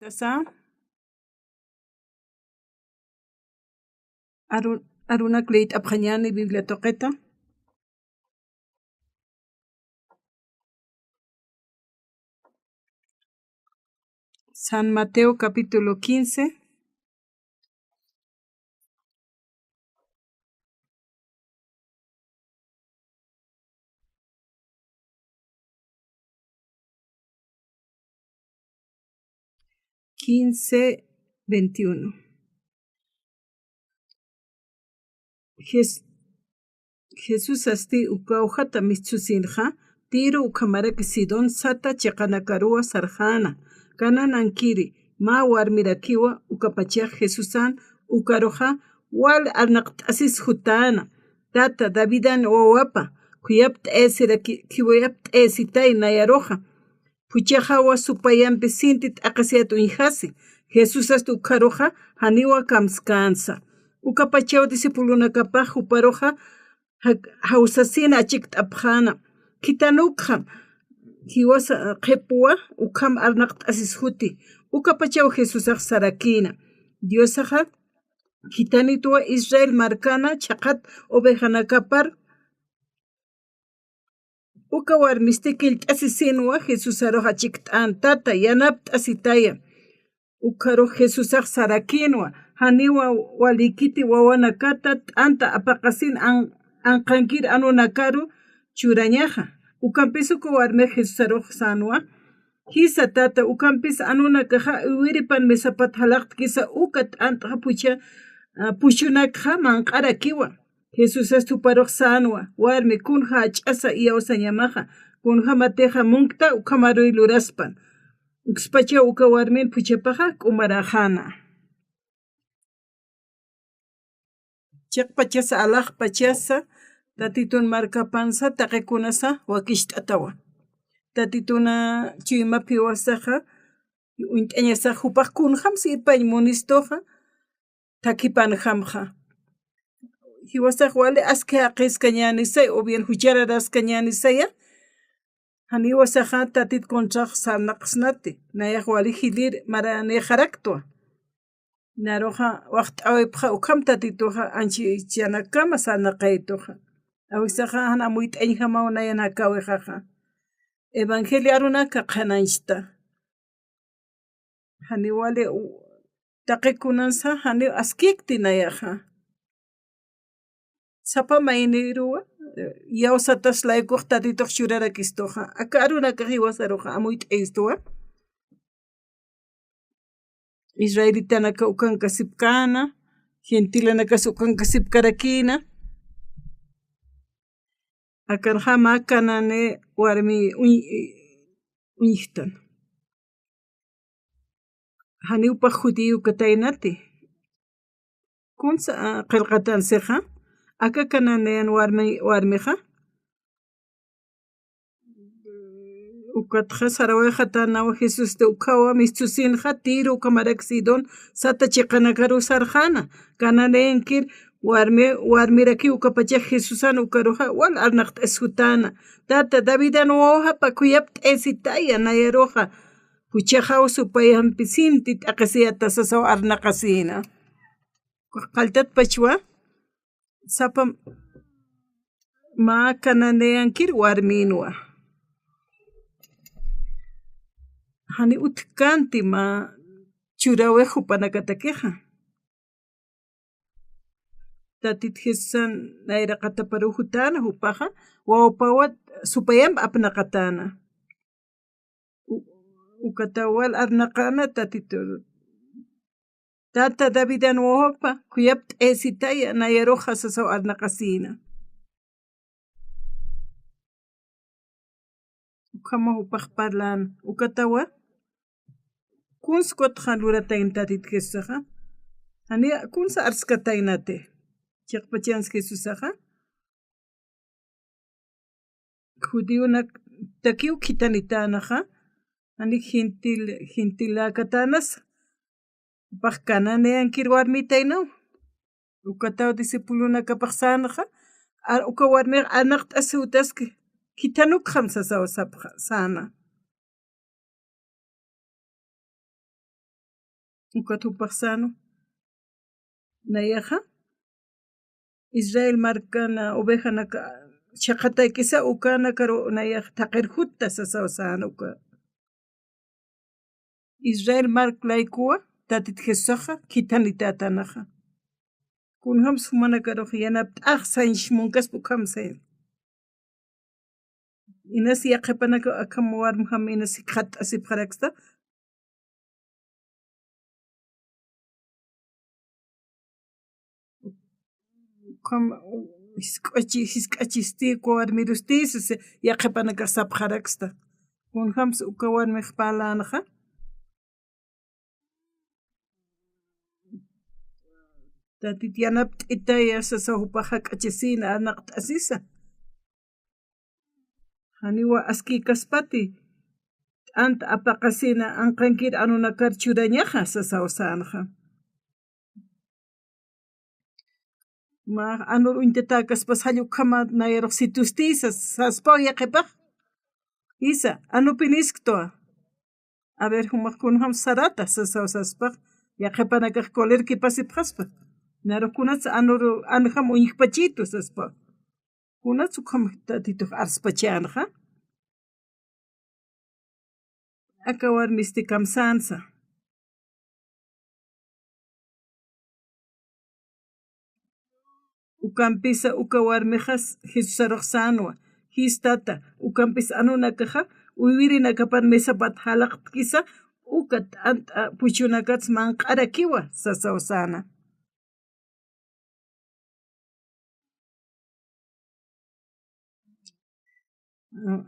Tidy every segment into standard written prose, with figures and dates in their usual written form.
Tasa aruna kleit apjañani bibliotequeta. San Mateo capítulo 15. Quince 21. Jesús asti ukaujata mitsusinja, tiro ukamaraki sidon sata chaqanakarua sarjana, kanan ankiri, ma warmirakiwa ukapachak Jesusan ukaroja, wal arnaqt asis jutana, tata Davidan wawapa, kuyapt esiraki kiwayapt esitay nayaroja, puchajawa supayampi sintit akasiatu injasi, Jesús astu ukaroja, haniwa kamskansa. Ukapachaw disipulunakapaj uparoja hausasina achikt apjana kitanukha hiwasa qhipwa ukham arnaqt asishuti ukapachaw Jesusaq sarakina Diosaqa kitanitwa Israel markana chaqat ovejanakapar uka warmistikil asisinwa Jesusaroja chikt'an tata yanapt asitaya ukaro Jesusaq sarakinwa haniwa walikiti wawanakata t'anta apaqasin anqankir anunakaru churañaja ukampisu warme Jesusaroq sanwa hisa tata ukampis anunakaja uwiripan mesapat halaqt kisa ukat t'anta pushunakja manq'arakiwa Jesus estuparoq sanwa warmi kunja ach'asa iyawsañamaja kunja mateja munkta ukamaruy luraspan ukspacha uka warmin puchapaja k'umarajana chaqpachasa alaqpachasa tatitun markapansa taqikunasa wakisht'atawa tatituna chuymapi wasaqa unt'añasaq hupaq kunjam sipay munistoja takipanjamja hiwasaq wali askhe aqisqa ñanisay o bien huchararasqa ñanisaya haniwasaqa tatit kontraq sanaqsnati nayaq wali hilir maranejaraktua naroja waqt'awipqa ukham tatituja anchichanakama sanaqaytuja awisaqa hana muyt'añjamaw nayanakawijaja evangelio arunaka qhananchta hani wali taqikunansa hani askikti nayaja sapa mayniruwa yawsatas laykuq tatituq churarakistuja aka arunaka hiwasaruja amuyt'aystuwa Israelitanaka ukanka sipkana gentilanaka ukanka sipkarakina akanjama kanane warmi uñiktan hani upaq judío kataynati kunsa qillqatansiqa aka kananean warmiqa ukatqa sarawayqa tanawa Jesusta ukhawa mitsusinqa tiro ukamarak sidon sata chiqanakaru sarjana kananenkir warmiraki ukapachaq Jesusan ukaruja wal arnaqt ashutana tata Davidan wawapa kuyapt esitaya nayaroja puchajaw supayampi sintit aqasiyata sasaw arnaqasina qaltat pachwa sapa ma kananeankir warminwa hani utkanti ma churaweq hupanakatakiqa tatit Jesusan nayraqataparu hutana hupaqa wawapawat supayampi apnaqatana ukata wal arnaqana tata Davidan wawapa kuyapt esitaya nayaroja sasaw arnaqasina ukhama hupaq parlana ukatawa kunskuqa luratayn tatit Jesusaqa hani kunsa arskataynate chaqpachans Jesusaqa judíonak takiw kitanitanaqa hani gentilakatanas upaq kananeankir warmitaynaw ukataw disipulunakapaq sanaqa uka warmiqa arnaqt asutaski kitanukqam sasaw sapqa sana ukatupaqsano nayaja Israel marcana ovejana chaqataykisa ukana karo nayaj taqirjutta sasawsanuka Israel marklaykua tatit Jesusaqa kitanitatanaja kunham sumana karo yanap ahsanch munkaspu kamsayn inasi yaqapanaka akamuar muham inasi khat asip kharaksta como hisk'achisti warmirustis yaqapanaka sapkharaksta kunhams ukawarmi qpalanaqa tatit yanap t'itaya sasahupaqa k'achisina anaq t'asisa haniwa aski kaspati t'anta apaqasina anqankir anunakar churañaqa sasawsanaqa ma anur untata kaspas hallukama nayaruq situstisa saspay yaqipaq isa anupinisktoa a ver humaq kunham sarata sasawsaspaq yaqapanakaq kolerki pasipqaspa narukunatsa anham uñikpachito saspa kunatsu kham tatituq arspachanaqa aka warmisti kamsansa ukampisa uka warmiqas Jesusaruq sanwa histata ukampis anunakaqa uywirinakapan mesapat halaqtkisa uka t'anta puchunakatz manq'arakiwa sasawsana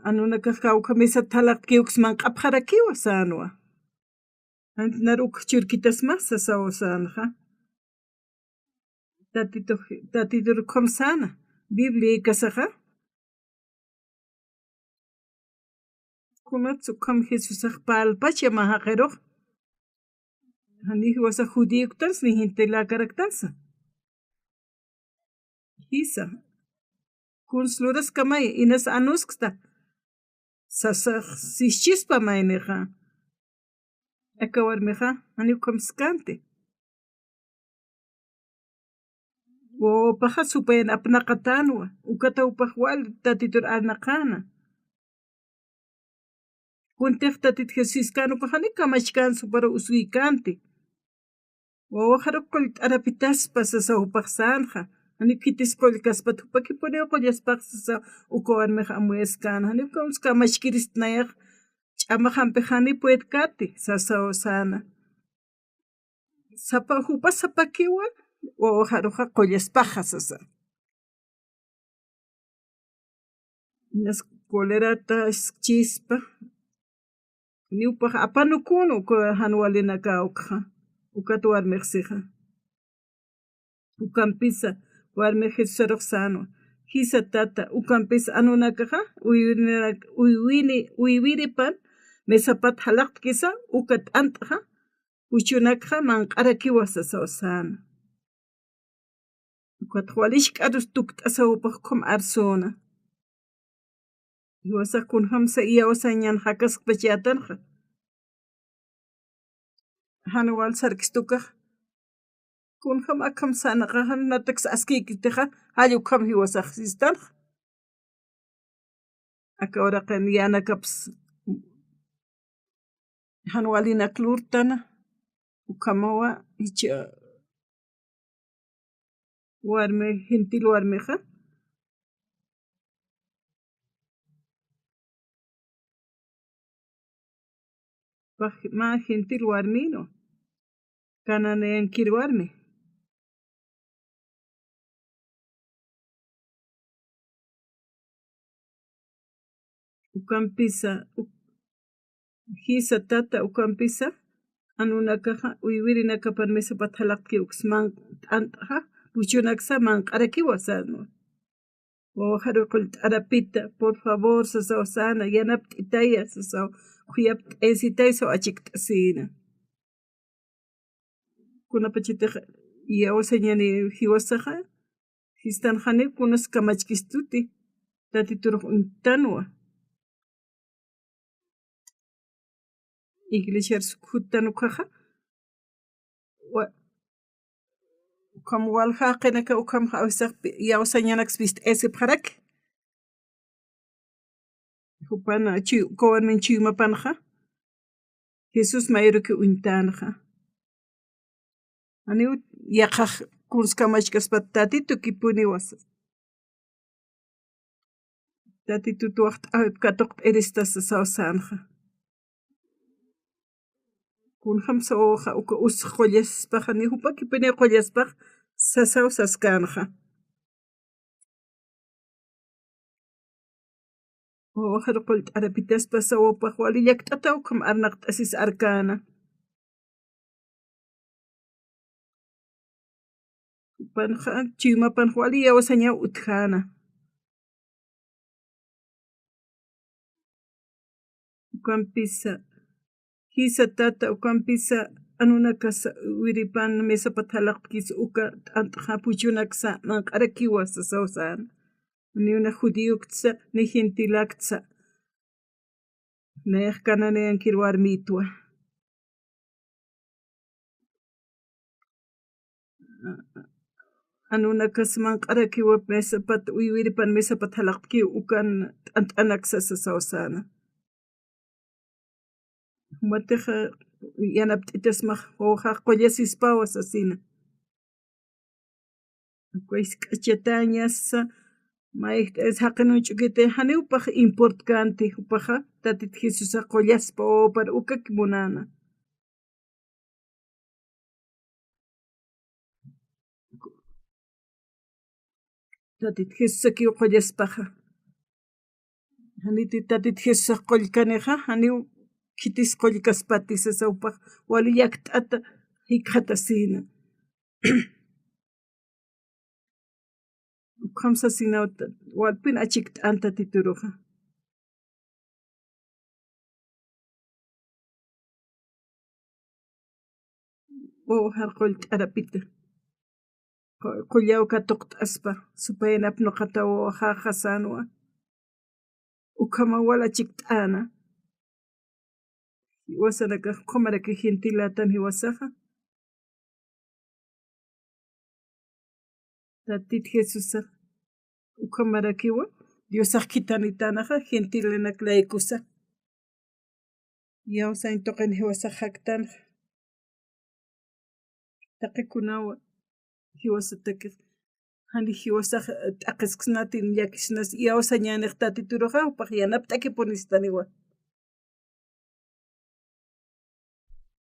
anunakaq kawqa mesata halaqtkiwkus manq'apqarakiwa sanwa naruq churkitas mas sasawsanaqa tatitur komsana Biblia kasaqa kunatsu kam Jesusaq palpacha mahaqeruq hani wasa judíoktas ni hintela karaktansa hisa kunsluras kamay inas anusksta sasaq sischispa mayniqa aka warmiqa hani komskante paqa supayan apnaqatanwa ukata upaq wal tatitur arnaqana kuntiq tatit Jesuskanu kajani kamachkansu para usuykanti wawaqa ruqul t'arapitaspa sasawpaq sanqa hani kitisqul kaspa tupakipuni uqullaspaq sasa uka warmiqa amuyasqana hani kamachkirisnayaq ch'amahanpi hani puet kati sasawsana hupa sapakiwa wawaqa qullaspaqa sasa inas colerata chispa niwpaq apanukunu hanwalina kawqa ukata warmiqsiqa ukampisa warmi Jesusaruq sanwa hisa tata ukampisa anunakaqa uywiripan mesapat halaqtkisa uka t'antaqa puchunakaqa manq'arakiwa sasawsana ukata walishk'arus tukt'asawpaq khum arsuna iwasaq kunhamsa iyawasan ñan hakasqpachatanqa hanwal sarkistukaq kunham akam sanaqa hanatakas askiykitiqa hallukam hiwasaq sistanqa aka waraqa yanakapas hanwalina klurtana ukamawa icha warmi gentil warmiqa ma gentil warmino kananayankir warmi ukampisa hisa tata ukampisa anunakaqa uywirinakapan mesapat halaqtkiwkus t'antaqa puchunaksa manq'arakiwa sanwa wawaqa ruqul t'arapita por favor sasawsana yanap t'itaya sasaw khuyap t'esitay saw achik t'asina kunapachitaqa yawasañani hiwasaqa histanqani kunas kamachkistuti tatituruq untanwa iglesia sukhuttanukaqa Como walhaqina ka ukam hawsaq yawsañanax vist ese parak. Hupana chi kowan chima panja. Jesus mayro que uintanja. Aniu yaqaq kurskamachkaspa tatitu kipuni wasas. Tatitu tuaqt katoqt eristas sawsanja. Kun hamsa oja uka us qollespaq ni hupa kipuni qollespaq sasaw saskanja. Oja qult arapitas pasawopaq wali yakt'ata ukam arnaqt asis arkana. Panja chima panwali yawasaña utjana. Ukampisa kisa tata ukampisa anunakasa wiripan mesa pathalaqkis uka t'antqa puchunaksa manq'arakiwasa sawsan. Ni una judíuktsa ni gentilaksa. Neq kananean kirwarmitwa. Anunakas manq'arakiwa mesa pat wiripan mesa pathalaqki ukan t'ant'anaksa sawsana. Mateja yanapt'itas maq hoja qollasispawas asina. Pues k'achatañasa mayta es haqinun ch'ukite haniwpaq importante upaja tatit Jesus qollaspa para ukak munana. Tatit Jesus ki qollaspaja. Haniti tatit Jesus qollkaneja haniw kitis qollkaspatis sawpaq wali yakt'ata hikhatasina. Khamsa sinawta walpin achikt'anta tituruja. Harqol t'arapita. Qullaw katuqt'aspa supaynap nuqata wahaqa sanwa. Ukhama wala chikt'ana. Wasanaka qomaraka gentilatan hiwasaja. Tatit Jesusa ukamarakiwa Diosaq kitanitanaja gentilenak laykusa. Yawsayn toqin hiwasaq haqtana. Taqikunawa hiwasataki hani hiwasaq t'aqisqnatin llakishnas yawsañaniq tatituruja upaq yanapt'aki punistaniwa.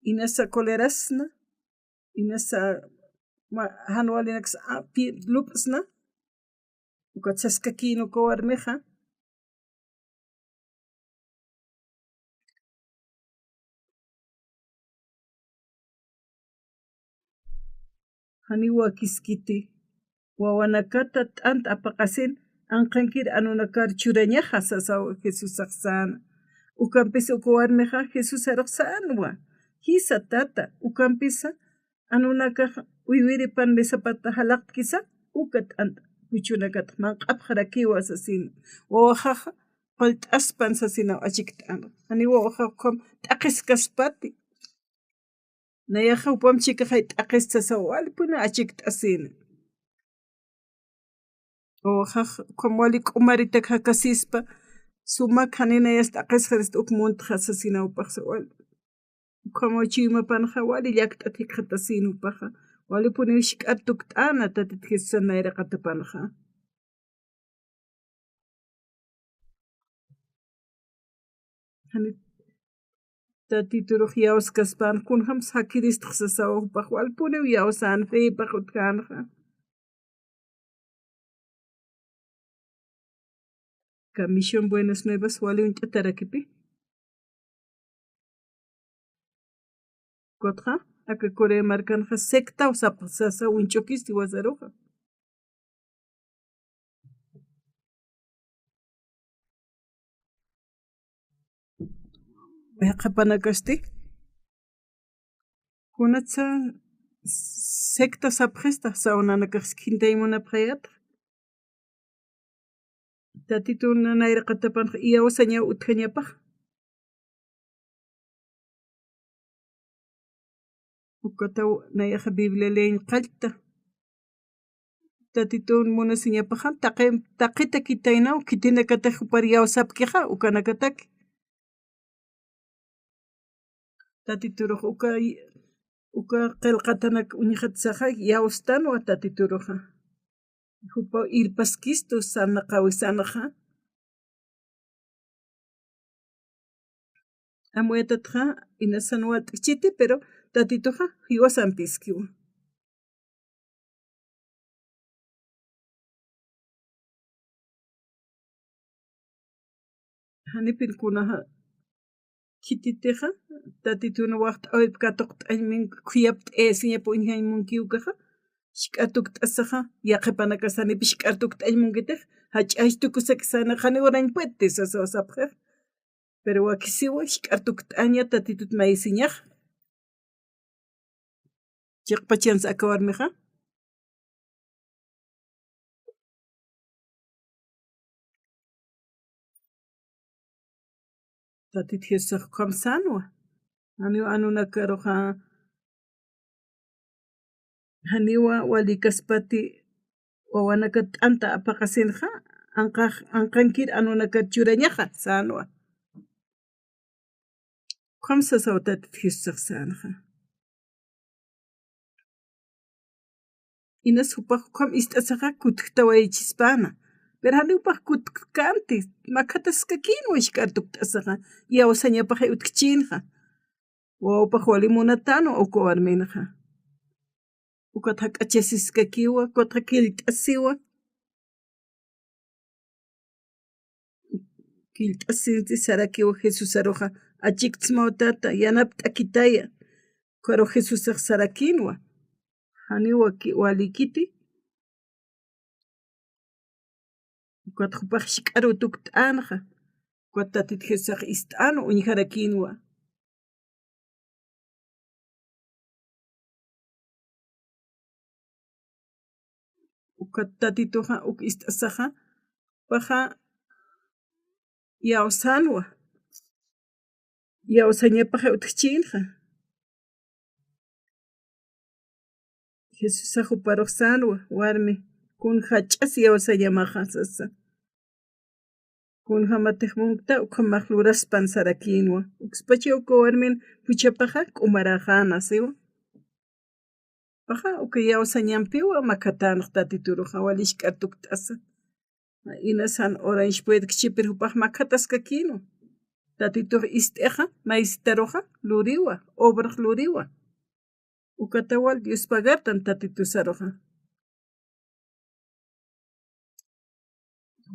Inasa colerasna, inasa hanwalinax lupasna, ukatsaskakino kawarmeja. Haniwa kiskiti, wawanakata t'anta apaqasin anqankir anunakar churañaja sasaw Jesus aqsana. Ukampisa ukawarmeja Jesus araqsanwa. Kisa tata ukampisa anunakaq uywiripan mesapata halaqtkisa ukat anta puchunakata manq'apqarakiwa sasina. Wawajaqa qolt'aspan sasina achikt'ana. Ani wawajaqa t'aqisqaspati. Nayaqa upamchika hay t'aqista sawalpuna achikt'asina. Wawajaqa qamwali k'umarita hakasispa sumak haninayas t'aqisqa ukmuntaq sasina upaq sawal. Como chima panja wali llakt'ata hiqhatasina upaqa wali punish k'atukt'ana tatit Jesus nayraqata panja. Hani tatituruq yawskaspan kunham sakiristaq sasawapaq wali puniw yawsan feypaq utkanja. Misión Buenas Nuevas wali unt'atarakipi. Kotja, acá Corea marcanja secta o sasa winchokisti wazaruja. Qapanakasti. Kunatsa secta sapresta saunanakaq kintaymuna prayata. Tatituna nayraqatapan iyawasaña utqañapaq. ukataw nayaqa Biblia leyn qallta tatitun munasiñapaqa taqita kitaynaw kitinakataq pariyaw sapkiqa ukanakataq tatituruq uka qillqatanak uñiqatisaqa yawstanwa tatituruqa hupa irpaskistu sana qawisanaqa amuyatatqa ina sanuwa t'ikchiti pero tatituqa hiwasan piskiwan hanipin kunaqa kititiqa tatituna waqta awip katuq t'aymin khuyap t'esiñapu uñaymunkiwkaqa shk'atuq t'asaqa yaqipanakasanipi shk'atuq t'aymunkitaq hach'aystukusaki sana qaniwarañpuetti sasawasapaq pero wakisiwa shk'atuq t'aña tatitut maysiñaq chiqpachansa aka warmiqa tatit Jesusaq qamsanwa aniwa anunakaruqa haniwa walikaspati wawanaka t'anta apaqasinqa anqankir anunaka churañaqa sanwa qamsasawa tatit Jesusaq sanqa inas hupaq qam ist'asaqa kutikta wayichispana pero hanipaq kutik kanti makhatasqa kinwa ishk'atuq t'asaqa yawsañapaqa utkchinqa wawapaq walimunatanu uku warminaqa ukata hak'achasisqa kiwa kutqa killt'asiwa killt'asinsi sara kiwa Jesus aruqa achiktas mawtata yanap t'akitaya karu Jesusaq sara kinwa haniwa walikiti ukata hupaq shk'aru tuk t'anqa ukata tatit Jesusaq ist'anu uñijara kinwa ukata tatituqa uk ist'asaqa paqa yawsanwa yawsañapaqa utkchinqa Jesusaq uparuq sanwa warmi kun hach'as yawsañamaqa sasa kun hamatiqmunta ukha maqluraspan sara kinwa ukspacha uku warmin huchapaqa k'umaraqana siwa paqa uka yawsañanpiwa makhatanaq tatituruqa walishk'atuq t'asa inasan orange chipir hupaq makhatasqa kinwa tatituqa ist'iqa maysitaruqa luriwa obraq luriwa ukatawal Dios pagartan tatitusaruqa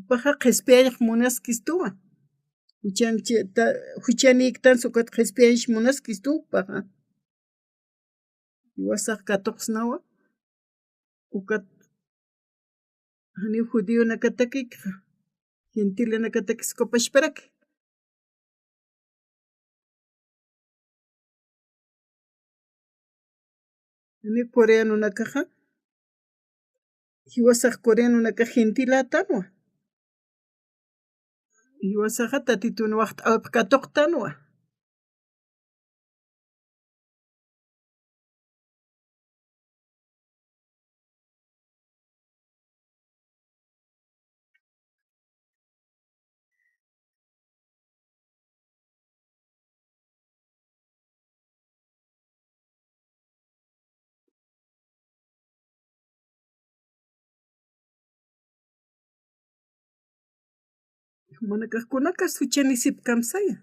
paqa qhispiyayaq munaskistuwa huchaniktan sukat qhispiyanish munaskistupaqa wasaq katuqsnawa ukat hani judío nakatakikqa gentile nakatakisqupashparak hani coreano nakaqa hiwasaq coreano naka gentilatanwa hiwasaqa tatituna waqta awip katuqtanwa Munakaqkunaqa suchanisip kamsaya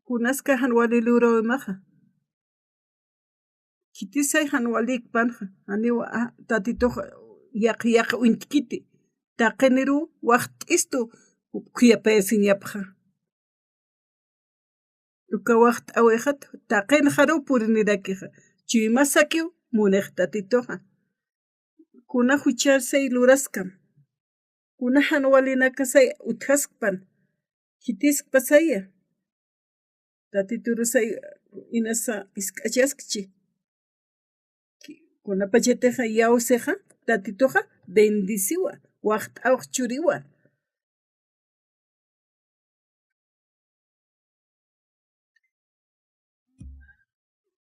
kunasqa hanwali lurawmaqa kitisay hanwalikpanqa haniwa tatituqa yaqa uintikiti taqiniru waqt'istu khuyapayasiñapqa uka waqt awiqat taqina haru purinirakiqa chuymasakiw muniq tatituqa kuna hucharsay luraskam kuna hanwalinakasay uthasqpan kitispasaya tatiturusay inasa isk'achasqchi kunapachatiqa yawsiqa tatituqa bendiciwa waqta awq churiwa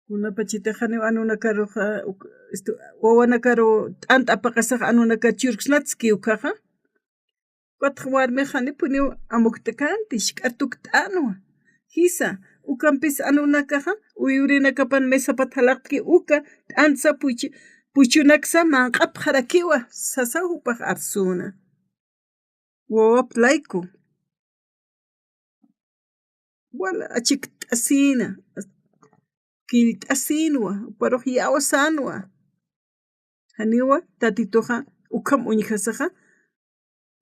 Kuna pachitejani anunakaruqa wawanakaru t'anta apaqasaq anunaka churqsnatski ukaqa Qatq warmiqa nipuni amuktakanti shk'atuq t'anwa hisa ukanpis anunakaqa uyurinakapan mesapa thalaqki uka t'antsa puchunaksa manq'ap harakiwa sasawpaq arsuna wawap layku wala achik t'asina killt'asinwa paruq yawasanwa haniwa tatituqa ukam uñihasaqa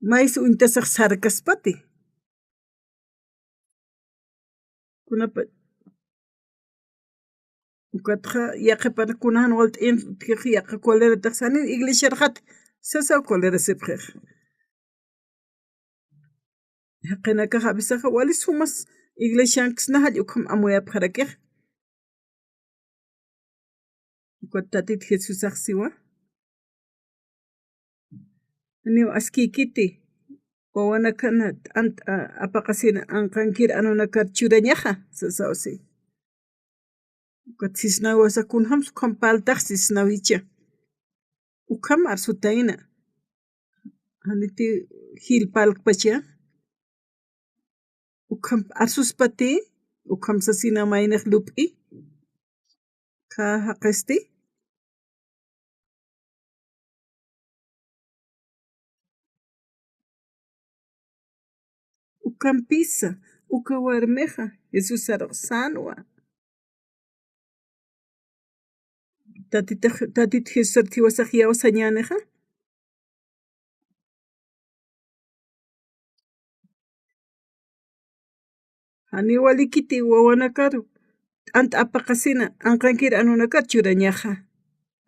mais uñitasaq sarkaspati kunapa ukatqa yaqipanakunahan walt'in tiq yaqa kolera taqsani iglesiaraqat sasaw kolera sipqiq haqinakaqa abisaqa wali sumas iglesiankisnahall ukam amuyapaqarakiq ukat tatita Jesusaq siwa niw askiykiti wawanakana t'anta apaqasina anqankiri anunakar churañaqa sasawsi ukat sisnawi wasakunahan suqan paltaq sisnawicha ukam arsutayna haniti hillp'alpacha ukam arsuspati ukam sasina maynaq lup'i ka haqesti ukampisa uka warmiqa Jesus sarqsanwa tatita Jesus arthiwasaq yawasañaniqa hani walikiti wawanakaru t'anta apaqasina anqankiri anunakar churañaqa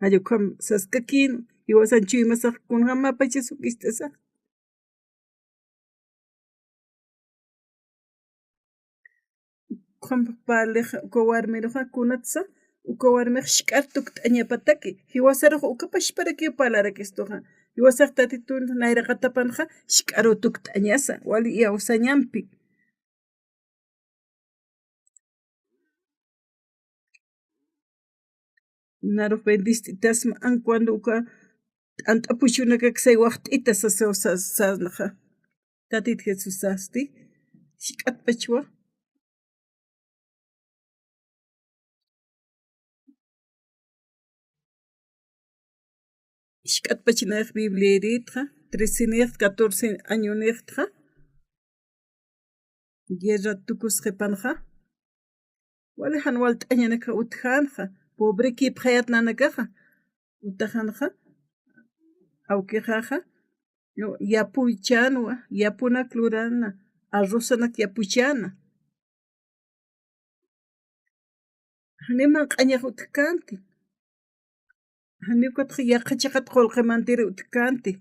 allukam saskakinu yawasanchu imasaqkunaqa mapacha suk'ist'asaq Qanpaq paliqa uka warmiruqa kunatsa uka warmiqa shk'atuq t'añapataki hiwasaruq ukapash parakiwa palarakistuqa hiwasaq tatituna nayraqatapanqa shk'arutuq t'añasa wali yawsañanpi naruq bendist'itasma cuando uka t'anta puchunaka kay waqt'ita sasaw sasnaqa tatita Jesus sasti shk'atpachwa Ishk'atpachinayaq Bibliaritqa 13 niq 14 año niqtqa guerra tukusqhipanqa wali hanwal t'añanaka utqhanqa pobre kipqayatnanakaqa utaqhanqa awqiqaqa yapuychanwa yapunak rurana arrosanak yapuchana haniman q'añaq utq kanti Haniukatqa yaqachiqat qullqimantiri utkanti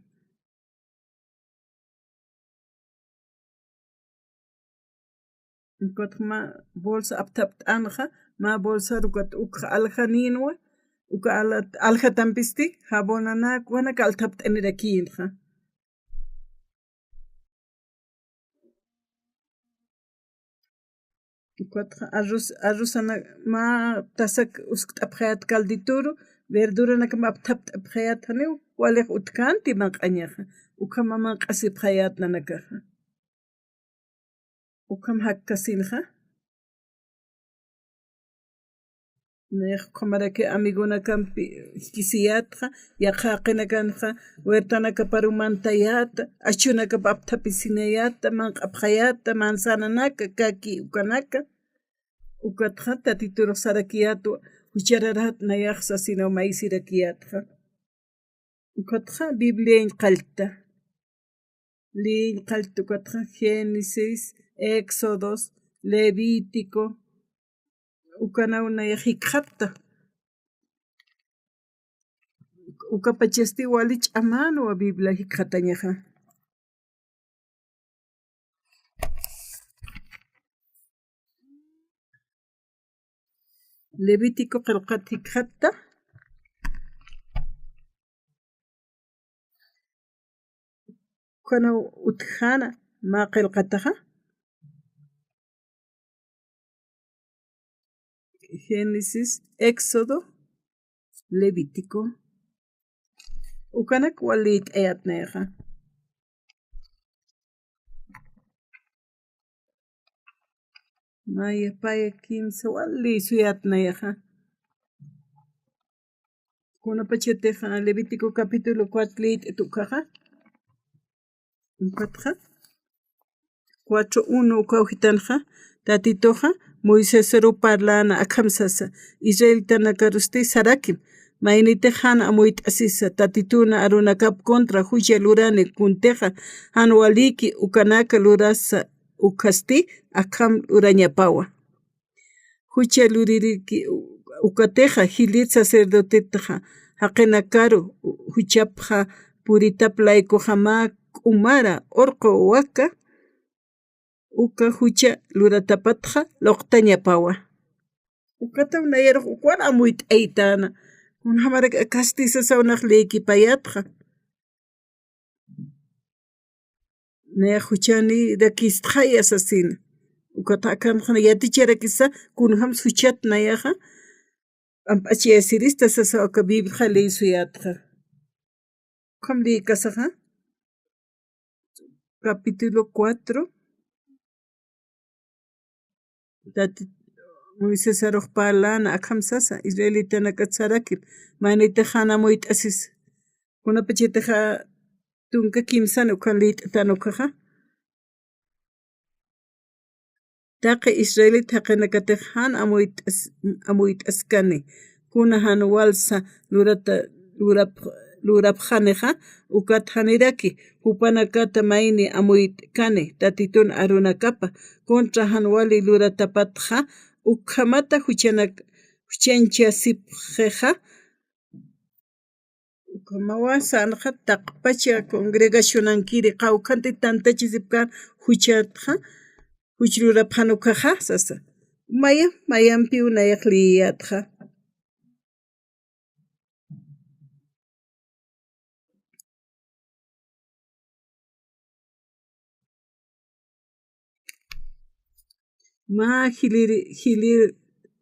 ukatqa ma bolsa aptap t'anqa ma bolsa rukat ukqa aljaninwa uka aljatanpisti jabonanakuwanaka altap t'anirakinqa ukatqa arrosana ma tasak usq t'apqayat caldituru verduranaka ma aptap t'apqayat haniw waliq utkanti manq'añaqa uka maman q'asipqayatnanakaqa ukam hakkasinqa niq qamaraki amigunakampi kisiyatqa yaqaqinakanqa huertanaka parumantayata achunaka aptapi sinayata manq'apqayata manzananaka kaki ukanaka ukatqa tatituruq sarakiyatu huchararat nayaq sasinaw maysirakiyatqa ukatqa Biblia qallta Lin qallta ukatqa Génesis Éxodos Levítico ukanaw nayaq hiqhata ukapachasti wali ch'amanuwa Biblia hiqhatañaqa Levítico qillqat hiqhata ukanaw utqhana ma qillqataqa Génesis, Éxodo, Levítico. Ukanak walit ayatneja. Maya paya kimsa wali suyatneja. Kuna pacheteja Levítico capítulo 4 lit tukaja. Unkatja. 4:1 ukauhitanja. Tatitoja. Moisés ro parlana akamsasa. Israel tanakarusti sarakim. Mainite han amuit asisa tatituna arunakap contra huya lurane kunteja han waliki ukanaka lurasa ukasti akam urañapawa. Huya luririki ukateja hilit sacerdotetaja haqenakaru huchapja puritaplayko hama umara orko waka uka hucha luratapatja loqtañapawa. Ukata unayar ukwar amuit aitana. Unhamara castiza saunaq leki payatqa. Naya huchani rakistqay asasina. Ukata akanqana yatichara kisa kunham suchat nayaqa. Ampachi asirista sasa oka biblia leisuyatqa. Kam li kasaqa. Capítulo 4. Moisés aroq parlana akhamsasa Israelita nakatsarakip manita hana moit asis kuna pachitaja tunka kimsan ukalit tanukaja taqi Israelita haqinakatej han amoit askani kuna han walsa lurapjaneja ukat haniraki hupanakata maini amoit kane tatitun arunakapa contra han wali luratapatja ukhamata huchancha sipjeja ukamawasa anja taqpacha congregacionankiri qawqanti tantachi sipkan huchatja huchruraphanukaja sasa mayampi unayaq liyatja ma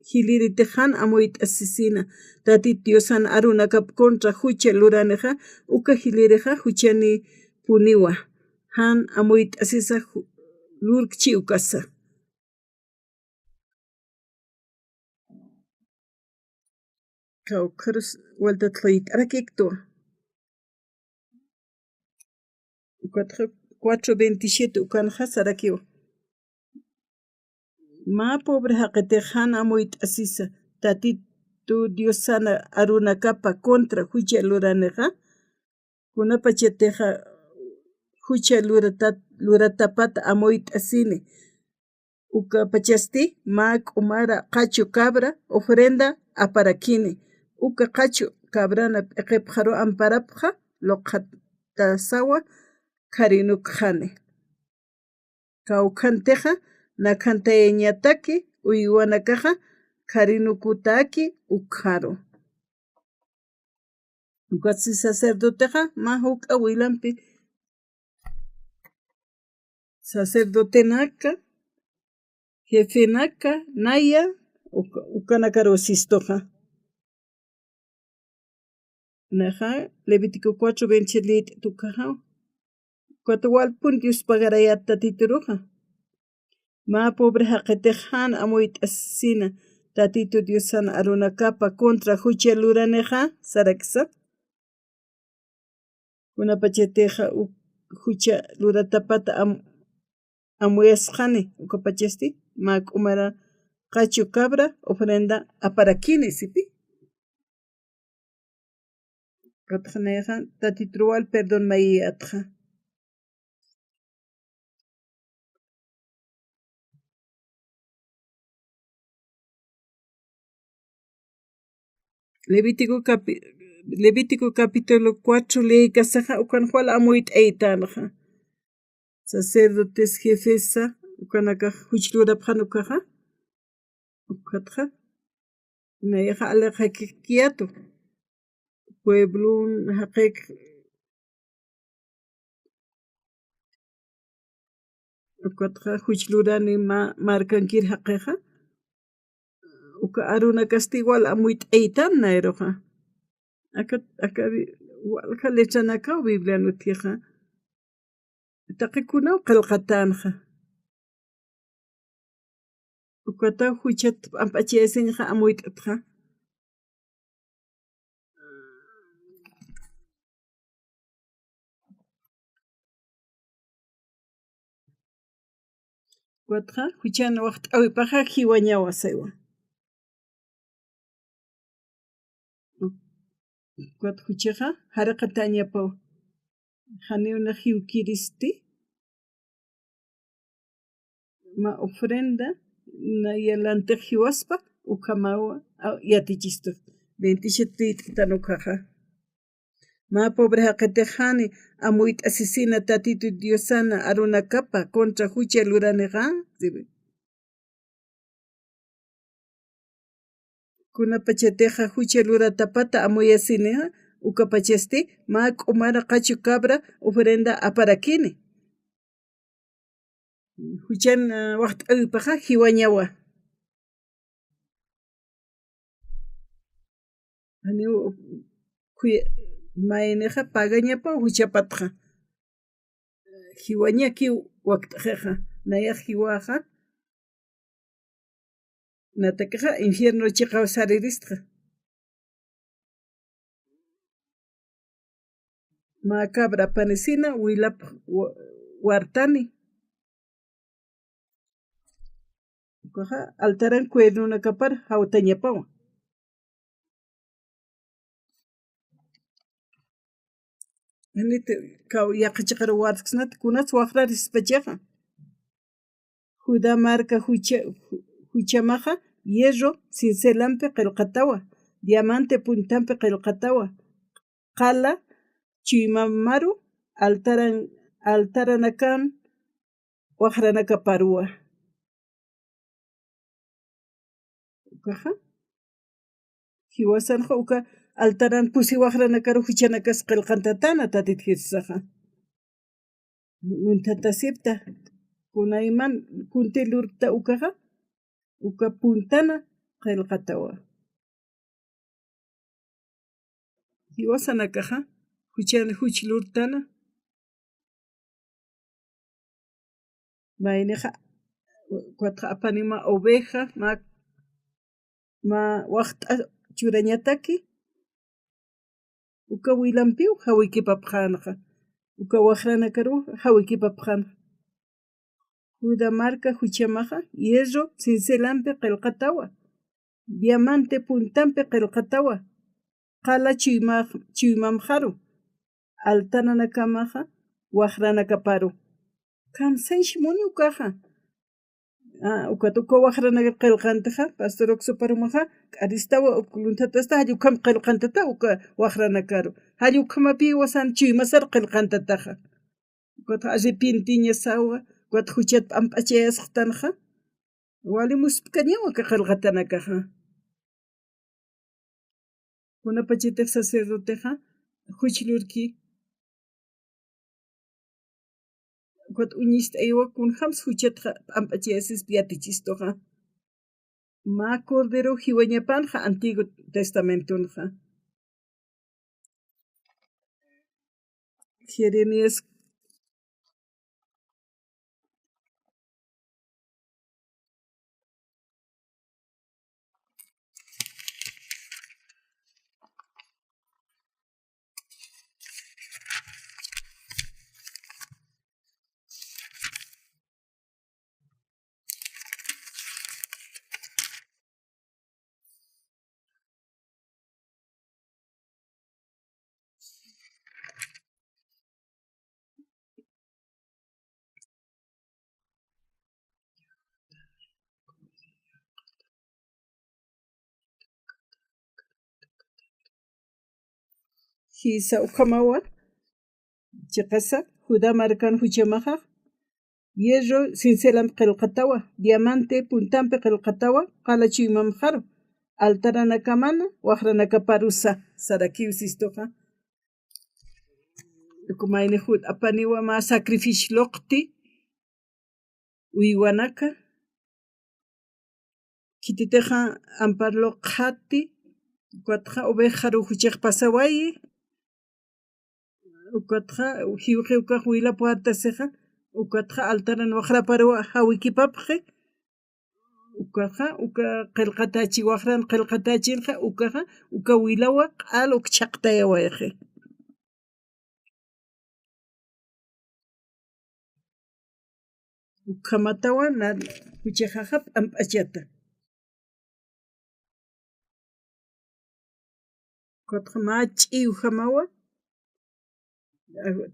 hiliri tejan amoit asisina tatit diosan arunakap contra hucha luraneja uka hilirija huchani puniwa han amoit asisa lurkchi ukasa kawkarus walta tlayit arakikto ukatja 4:27 ukanja sarakiwa ma pobre haqetejan amoit asisa tatitu diosana arunakapa contra hucha luraneja kunapa cheteja hucha luratapata amoit asini uka pachasti ma kumara qachu cabra ofrenda aparakini uka qachu cabrana p'eqepjaro amparapja loqatasawa karinukjani kawkanteja nakantayañataki uywanakaja karinukutaki ukharo ukatsi sacerdoteja ma huk awilampi sacerdotenaka jefenaka naya ukanakarusistoja naja Levítico 4:27 tukaja Cuatawalpun Dios pagarayata tituruja ma pobre haqetejan amoit asina tatitu Diosan arunakapa contra hucha luraneja saraksa kuna pacheteja hucha luratapata amuyasqani uka pachasti ma kumara qachu cabra ofrenda aparakini sipi katjaneja tatitrual perdón mayatja Levítico capítulo 4 ley kasaja ukan hual amoit eitanaja sacerdotes jefesa ukanaka huchlurapjanukaja ukatja nayaja aleja kikiato pueblun haqek ukatja huchlurani markankir haqeja uka aruna castigual amuit eitan nairoja aka walka lechanaka biblia nutija taqikuna qalqatanja ukata huchat ampachesinja amuitja Cuatro, huchan waqt awipaja jiwañawa sewa. Cuatro huchaja haraqataña pa haniuna jiukiristi ma ofrenda na yalante jiwaspa ukamawa yatichisto 27 tanukaja ma pobre haqatejani amuit asesina tatitu diosana aruna capa contra hucha luranega kuna pachateja hucha lura tapata amoyasineja ukapachesti ma kumara qachu cabra ofrenda aparakini huchan waqt awipaja jiwañawa ani maeneja pagañapa huchapatja jiwañaki waqtajeja naya jiwaja natakeja infierno chiqa sariristja ma cabra panesina wilap wartani kaja altaran cuernuna kapar hawtañapawa Anite kaw yaqachaqar warqsnat kunas waqraris pachaqa Juda marca huchamaja hierro cincelampe qillqatawa diamante puntampe qillqatawa qala chiymamaru altaranakan waqranakaparua kaja hiwasanqa uka altaran pusi waqranakaru huchanakas qillqantatana tatitjirsaqa muntatasipta kunayman kuntilurta ukaja uka puntana qillqatawa hiwasanakaja huchlurtana mayneja cuatro apanima oveja ma waqta churañataki uka wilampiu hawikipapqanaqa uka waqranakaru hawikipapqana Juda marca huchamaja hierro cincelampe qillqatawa diamante puntampe qillqatawa qala chiymamjaru altananakamaja waqranakaparu kamsaysh muni ukaja ukatuko waqranaka qillqantaja pastor oxuparumaja k'aristawa ukuluntatasta hallukam qillqantata uka waqranakaru hallukamapi wasan chiymasar qillqantataja ukata arrepintiñasawa Cuatro huchat ampachayasqtanja walimuspkañawa qillqatanakaja kuna pachitek sacerdoteja huchlurki cuatro uñista aywakun hams huchatja ampachayasis yatichistoja ma cordero jiwañapanja Antiguo Testamentonja Jeremías Hisa ukamawa chiqasa Juda marcan huchamaja hierro cincelam qillqatawa diamante puntampe qillqatawa qala chiymamjaru altaranakamana waqranakaparusa sarakiwsistoja ukumayni Jud apaniwa ma sacrificio loqti uywanaka kititeja amparlo qhati ukatja oveja rujuchej pasawayi ukatja hiwqi ukaj wila puartaseja ukatja altaran waqraparwa hawikipapje ukaja uka qillqatachiwaqran qillqatachinqa ukaja uka wilawa q'al ukchaqtayawayaje ukamatawa na huchejaja p'amp'achata ukatja mach'i ujamawa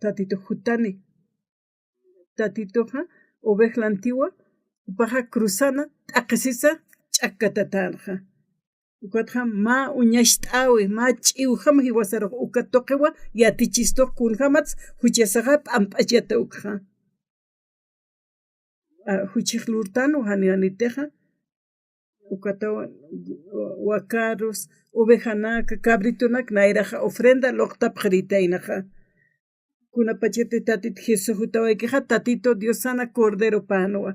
tatito jutani tatitoja oveja antigua upaja cruzana t'aqisisa ch'akatatarja ukatja ma uñaxt'awi ma ch'iwjama hiwasaruj uka toqiwa yatichistuj kunjamatz huchesaja p'amp'achata ukja huchej lurtano haniteja ukatawa wakaros ovejanaka cabritonaka nairaja ofrenda loqtapqritainaja kunapachete tatito Jesús hutawaykeja tatito Dios sana cordero panua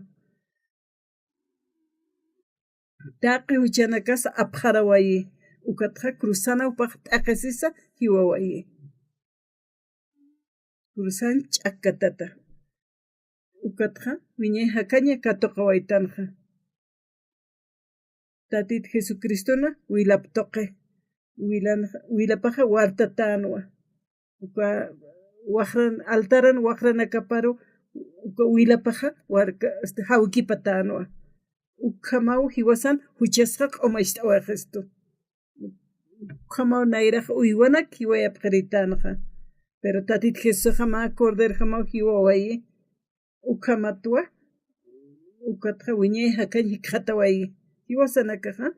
taqi huchanakasa apjarawayi ukatja cruzana upaj t'aqisisa hiwawayi cruzan ch'akatata ukatja wiñay hakaña katoqawaitanja tatito Jesucristona wilaptoqe wilapaja wartatanua uka waqran altaran waqranakaparu uka wilapaja warka hawkipatanua ukamaw hiwasan huchasqa q'umaxt'awajestu ukamaw nayraj uywanak hiwayapqritanja pero tatito Jesús ma cordero jamaw hiwawayi ukamatwa ukatja wiñay hakaña qhatawayi hiwasanakaja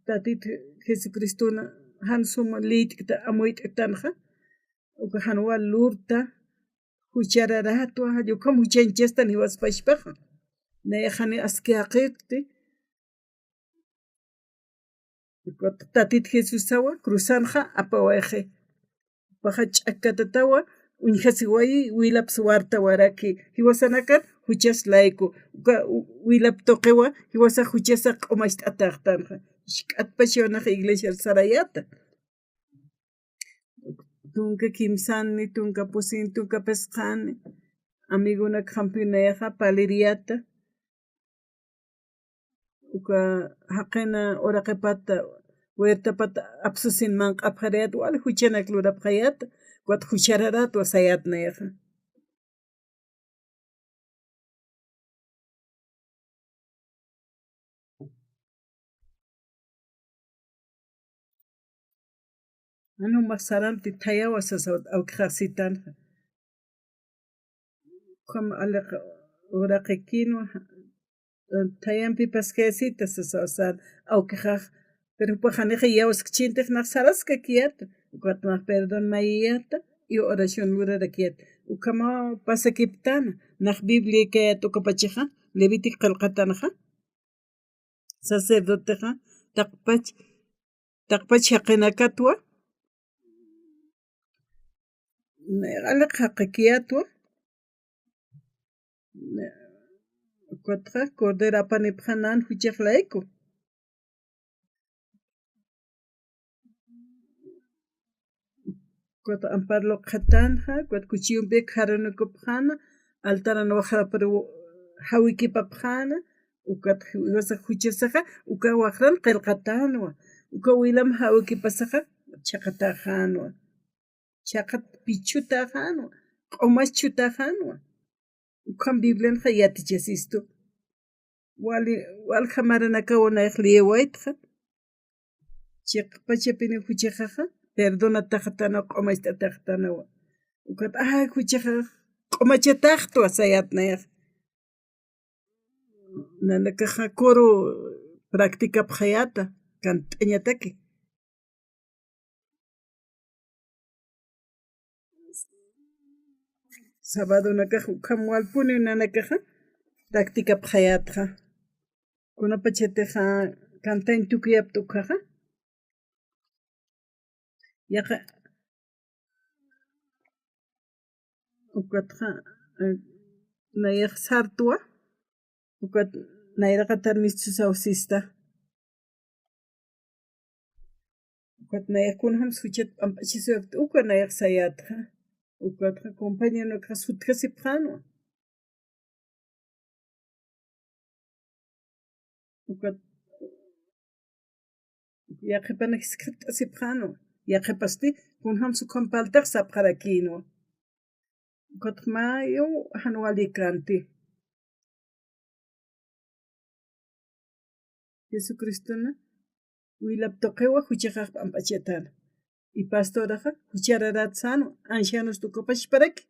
tatito Jesucristona han suma liytikta amuyt'tanja uka hanwa lurta huchararatua llukam huchanchastan hiwaspashpaja nayajani asqiaqipti tatito Jesús sawa cruzanja apawaje paja ch'akatatawa uñjasiwayi wilaps warta waraki hiwasanakan huchas layku uka wilap toqiwa hiwasa huchasa q'umaxt'ataqtanja ishk'atpachiwanaqa iglesia sarayata tunka kimsani tunka pusini tunka pesqani amigunaka hampinayaja paliriata uka haqina uraqipata huertapata absusin manq'apjarayata wali huchanak lurapqayata wat huchararatua sayatnayaja anu masaramti thayawa sasawat awqijasitanja como alaqa uraqikinu thayanpipas quesita sasawasar awqijaj pero pajaniqa yawaskachintej naj saraska kiyata ukatnaj perdón mayiyata y oración lurarakiyata ukamaw pasakiptana naj Biblia kayata ukapachaja Levítico qillqatanaja sacerdoteja taqpach haqinakatwa alaqa haqikiyatwa ukatja cordero apanipaj nan huchajlayku ukata amparlo qhatanja ukata kuchiyunpi qharanukupajana altaran waqrapari hawikipapajana ukata hiwasa huchasaja uka waqran qillqatanwa uka wilam hawikipasaja chaqatajanwa chaqat pichutajanwa q'umaschutajanwa ukan Biblianqa yatichasistu wali jamaranakawanayaq liyawaytqa chiqpachapini huchajaja perdonataqtanaw q'umacht'ataqtanawa ukata huchaja q'umachataqtwa sayatnayaq nanakaja coro practicapaqayata kan t'añataki sabadonakaja ukam walpuni nanakaja practicapaqayatqa kunapachateja kantayn tukuyapta ukjaja yaqa ukatja nayaq sartua ukat nairaqa tarmistusawsista ukat nayaqkunaham suchat p'amp'achisuyapti uka nayaq sayatqa ukatqa compañeroqa sutkasipqanwa ukat yaqipanakisqat'asipqanwa yaqipasti kunham suqampaltaq sapqarakinwa ukatqa mayu hanwali kanti Jesucristona willaptuqiwa huchaqaq p'amp'achatana y pastoraqa huchararatsano ancianos tukapashparaki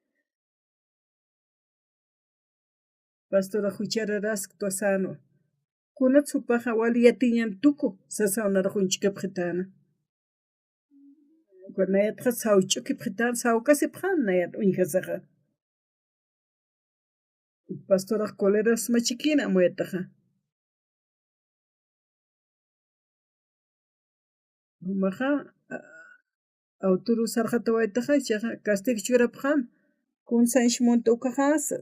pastora huchararasqa tuasano kunat supaqa wali yatiñan tuku sasawnara hunchikapqitana kunayatqa sawch'ukipqitana sawkasipqan nayat uñhasaqa pastora coleras machikina amuyataqa Rumaqa autoru sarjata waytaqa chaqa castigo churapqan kunsanshmunta ukaqasa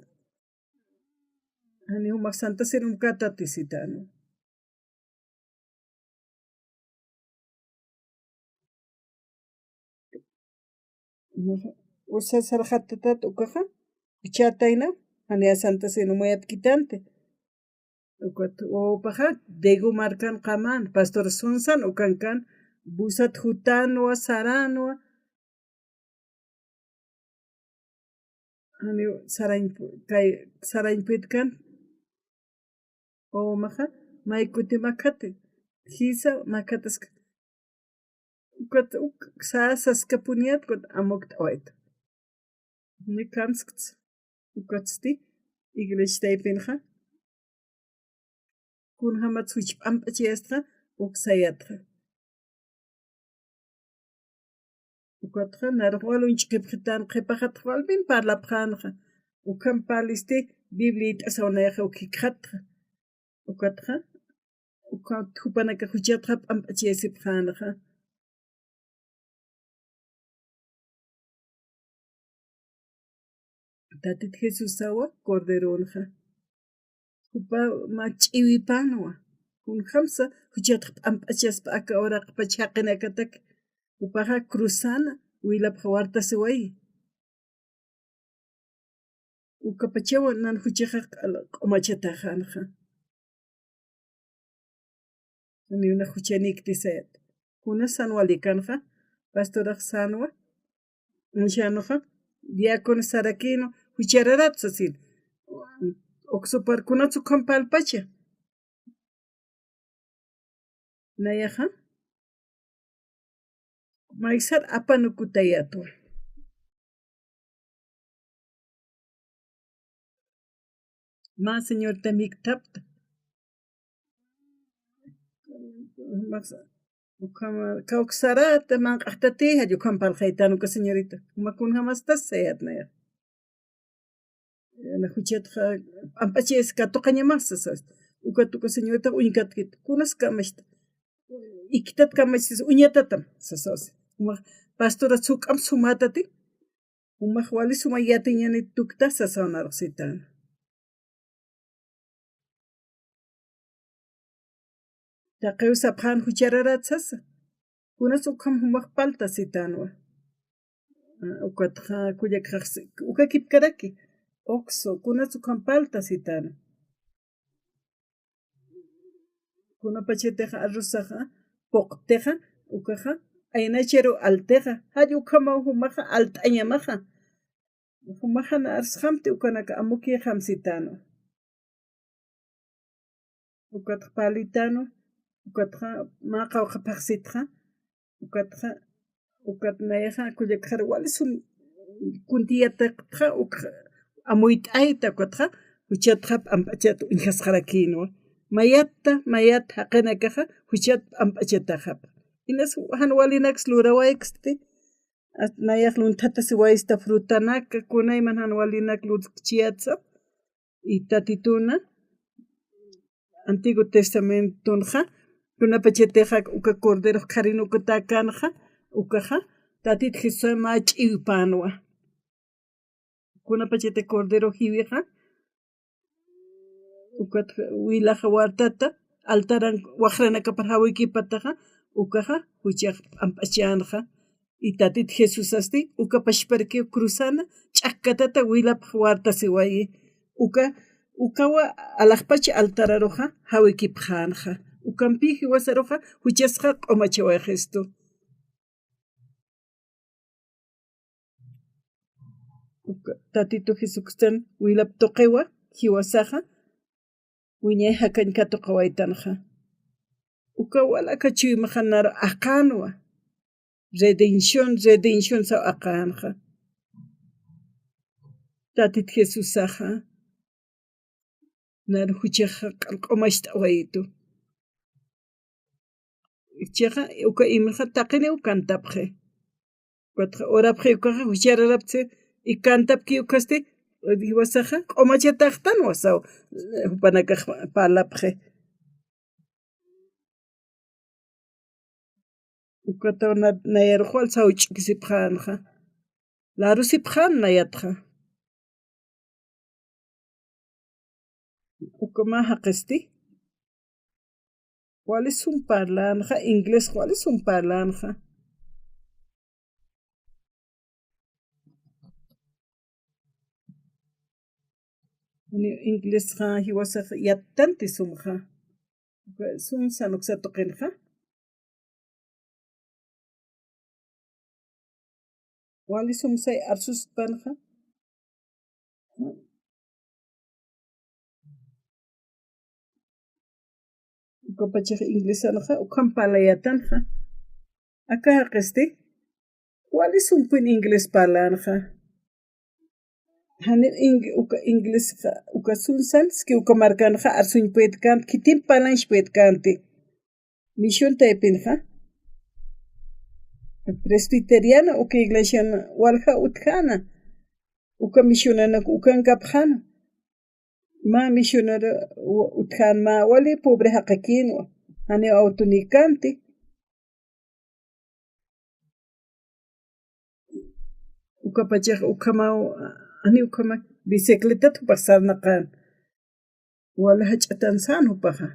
ani umaq Santa Serum katatisitano usa sarjatata ukaqa uchatayna ani Santa Serum mayapkitante ukat wawapaqa Diego marcan qaman pastor Sonsan ukankan busat hutanwa saranwa ani saraynpitkan wawamaqa maykuti makati hisa makatasqa ukat sasaskapuniat kut amukta wayta ni kamskts ukatsti iglesitaypinqa kunhamat such p'amp'achiyasqa uksayatqa ukatqa narwalunchikipqitan qhipaqatqa walpin parlapqanqa ukan palisti Bibliata asawnayaqa ukikhatqa ukatqa ukat hupanaka huchatqa p'amp'achiyasipqanaqa Tatit Jesus sawa corderonqa hupa mach'iwipanwa kunhamsa huchatqa p'amp'achiyaspa aka oraqa pachaqinakatak upaqa cruzana willapqa wartasiway ukapachawan nan huchaqa q'umachataqanqa ani una huchaniktisayat kuna sanwali kanqa pastoraq sanwa unshanuqa diácono Sarakino huchararatsasin oqsuparkunatsu qampalpacha nayaqa maysar apanukutayatwa ma señorita miktapta kawsarata manq'aqtati hallukhanpalqaytanuka señorita makun hamastas sayatnaya huchatqa p'amp'achiyas katuqañamasta ukatuka señorita uñkatkita kunas kamashta ikitata kamachis uñatatam sasawsi umaq pastora suk'am sumatati umaq wali suma yatiñani tukta sasawnaraq sitana taqew sapqan huchararatsasa kunas uqham umaq palta sitanwa ukatqa kullakaq ukakipkaraki oqso kunas uqham palta sitana kunapachatiqa arrosaqa poqtiqa ukaqa aynachero alteqa hallu uqhama humaqa alt'añamaqa humaqana arsqamti ukanaka amuki hamsitano ukatqa palitano ukatqa maqawqa paqsitqa ukatqa ukatnayaqa kullakaqra walisum kuntiyataqa amuyt'ayta ukatqa huchatqa p'amp'achata uñhasqarakinwa mayata haqinakaqa huchat p'amp'achataqa inas hanwalinakas lurawaykaste nayaq luntata siwaysta frutanaka kunayman hanwalinak luchiyatsa y tatituna Antiguo Testamentoqa kunapachatiqa uka cordero qharinukutakanqa ukaqa tatit Jesus mach'iwipanwa kunapachati cordero hiwiqa ukat wilaja wartata altaran waqranaka parhawiki pataja ukaja huchaq ampachanja itatit Jesús asti uka pashparki cruzana ch'akkatata wilap warta siwayi ukawa alaqpacha altararoja hawiki pjanja ukampiji wasaroja huchasqa q'umachiway Cristo tatito Jesucristan wilap toqewa hiwasaja wiñay hakanka toqawaytanja uka wala kachiwimaqanaro aqanwa redención sa aqanja tatit Jesús saja nar huchaja q'umashta wayitu chaqa uka imaja taqini ukantapje patja orapje ukaja huchararaptse y kantapki ukaste wasaja q'umachataqtan wasaw hupanakaq palapje ukata nayarujwal sawch'kisipjanja larusipjan nayatja ukamaja qisti ¿cuáles son parlaanja inglés cuáles son parlaanja inglés ja hiwasaq yattanti sumja sunsa nuqsatoqinja ¿cuáles son say arsuspanja ukapachaq inglés anaja ukan palayatanja acá qisti ¿cuáles son pun inglés parlaanja hani uka inglés uka sunsan ski uka markanja arsuñpuyta kanti kitin palanchpuyta kanti misión taypinja presbiteriana uka iglesia walja utjana uka misionana ukankapjana ma misionero utjan ma wali pobre haqakinwa hani autonikanti ukapachaq ukama ani ukama bicicletata pasarnaqan wala hach'atansan upaja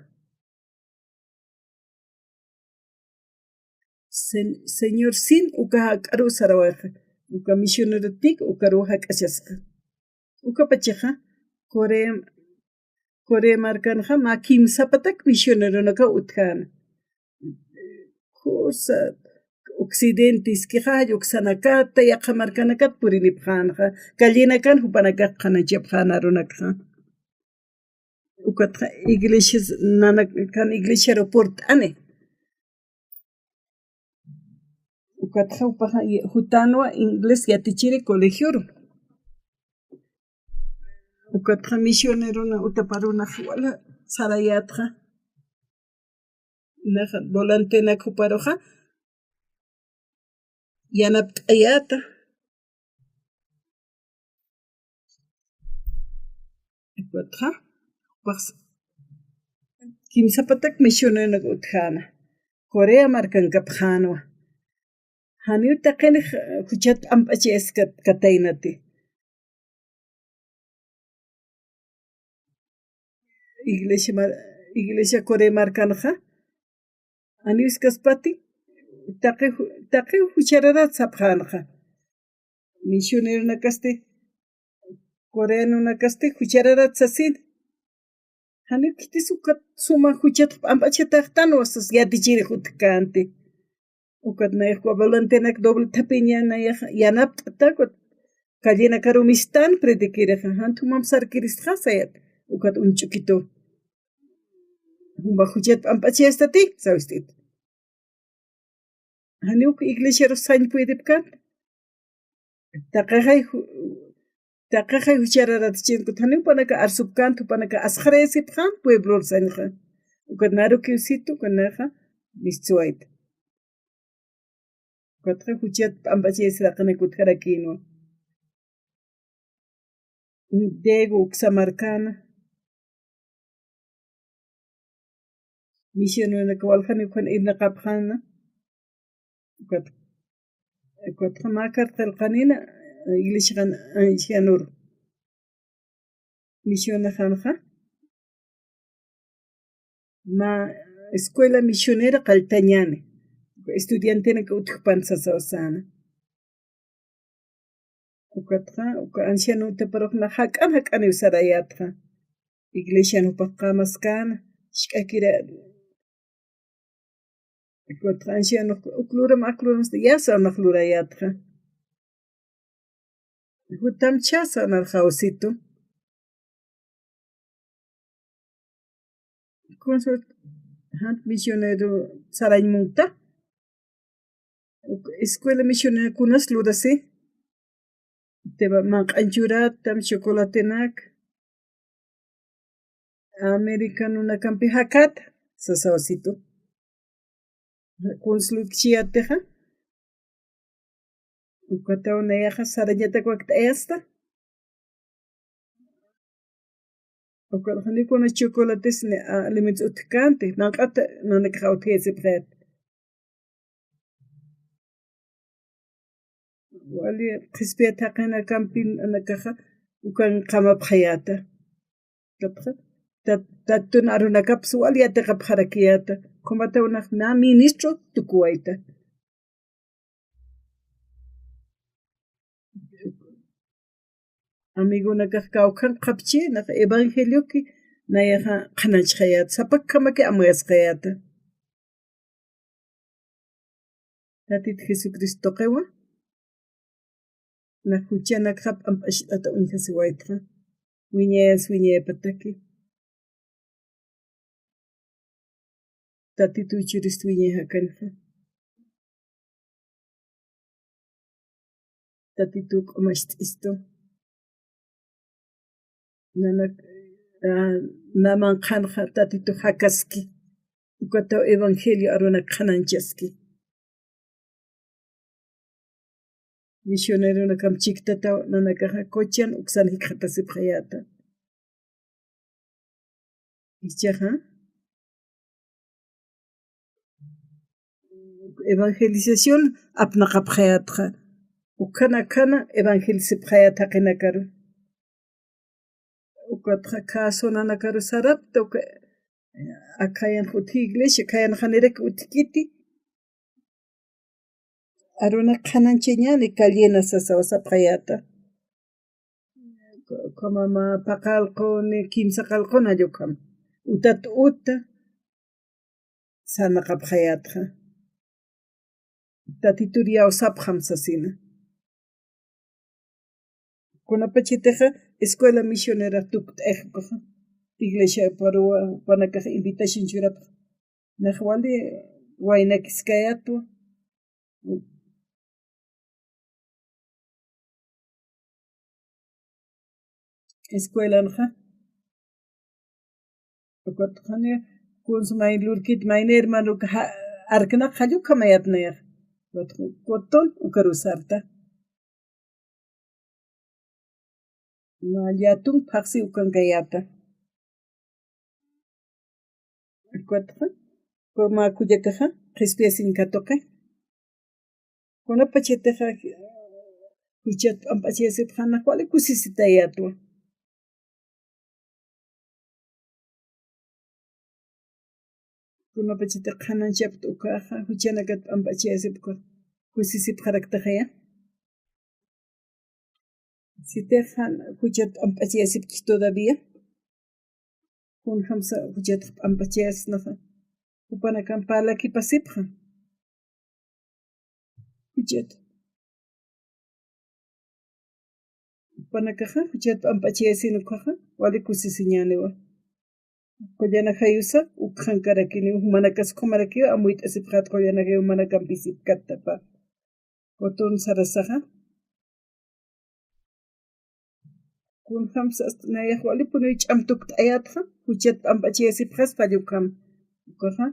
señor sin uka haq'aru sarawaqa uka misionero tik ukaru haq'achasqa ukapachaqa Corea markanja ma kimsapatak misioneronaka utjana cosa occidentis kiqaj uksanakata yaqa markanakata purinipjanja kallinakan hupanakaq qanachapjana runakqa ukatqa iglesias nanakan iglesia aeroport'ani ukatqa upaja hutanwa inglés yatichiri colegioro ukatqa misioneruna utaparuna wala sarayatqa naja volantena kuparoja yanapt'ayata ukatqa kimsapatak misioneruna utjana Corea markankapjanwa haniuta qinij huchat amp'achiyasqa kataynati iglesia Corea markanja anius kaspati taqi huchararat sapjanja misionero nakaste coreano nakaste huchararat sasin hani kitis ukat suma huchat amp'achataqtan wasas yatichiri hutkanti ukat nayaqwa volantenak doble tapiña nayaq yanapt'atakut kallina karumistan predikiraja hantumam sarkirisqa sayat ukat unch'ukito humba huchat amp'achiyastati sabestit hani uk iglesia sañpuydipkan taqaqay huchararatchinkut hani upanaka arsupkantu upanaka asqaresipjan pueblo sañqa ukat naru kiwsitu kanaqa mistsuayta ukatqa huchat amp'achiyasraqanikut harakinwa Diego uksamarkana misionero waljani ukhan irnaqapjana ukatqa makarqalqanina iglesia yanur misionajanja ma escuela misionera qaltañani estudiante na utqpan sasawsana ukatqa uka ancianuta parukna hak'an usarayatqa iglesia nupaqqa maskana ishk'akira ukatqa anciano uklura yasa unaqlurayatqa hutam chasa narqawsitu consort han misionero sarañmunta escuela misionera kunas lurasi teba manq'anchuratam chocolatenak americanuna kampi hakata sasawsitu consuluk chiyateja ukatauna yaja sarañata wakta ayasta ukalqani kuna chocolates ne aliments utkante manqata nanaka utqese pret wali qhispiyata qana kampin anakaja ukan qama phayata katqa tatun arunakaps wali yataqa pharakiyata komata unaq na ministro tukuwaita amigo nakaq kawqan qapchi naqa evangelio ki nayaqa qhanachqayata sapakhamaki amayasqayata Tatita Jesucristo qewa na huchana qhap amp'asht'ata uñhasiwaytqa wiñaypataki Tatita Uchiristo wiñayqa kanqa Tatita Q'umachtisto naman qhanqa Tatita Hakaski ukata evangelio aruna qhananchaski misionero na kamchiktata nanakaja kochan uksan hiqhatasipqayata ichaja evangelización apnaqapqayatqa ukana evangelisipqayata qinakaru ukatqa caso nanakaru sarapta akayan huti iglesia kayan hanirek utkiti aruna qhananchañani kallena sasawasapqayata kamama paqalquni kimsa qalquna llukam utata uta sanaqapqayatqa tatituriyaw sapqam sasina kunapachitaqa escuela misionera tukt'ejkaqa iglesia paruwa panakaqa invitación churapaq naq wali waynakiskayatwa escuela naqa ukatqani kunsumay lurkit mayna hermano arkana qallu kamayatnayaq koton ukarusarta yatun paqsi ukankayata ukatqa kuma kuyakaqa qhispiyasinkatoqa kunapachitaqa huchat p'amp'achiyasipaqqa wali kusisitayatwa kunapachita qhananchapta ukaqa huchanakat p'amp'achiyasipqa kusisipaqraktaqaya siteqa huchat p'amp'achiyasipchik todavía kun hamsa huchataq p'amp'achiyasnaqa upanakan palakipasipqa huchat upanakaqa huchat p'amp'achiyasinukaqa wali kusisiñaniwa qollana hayusa ukhankarakini manakas qumarakiwa amuyt'asipqata qollanakayu mana kampisip kattapa kotun sarasaqa kun hamsa nayaq wali punuy ch'amtukt ayatqa huchat p'amp'achiyasipqasqa llukam ukaqa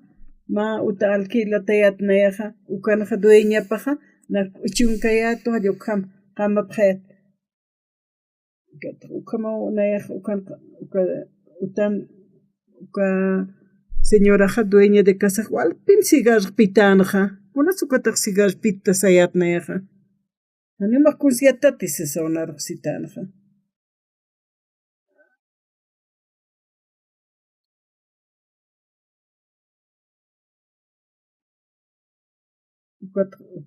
ma uta alquilatayat nayaqa ukanaqa dueñapaqa na uchunkayatwa llukam qamapqayat ukama nayaq ukanqa utan uka señoraqa dueña de casa walpin cigarrpitanqa kunas ukataq cigarrpita sayatnayaqa animaq kunsiatatis sawnaraq sitanqa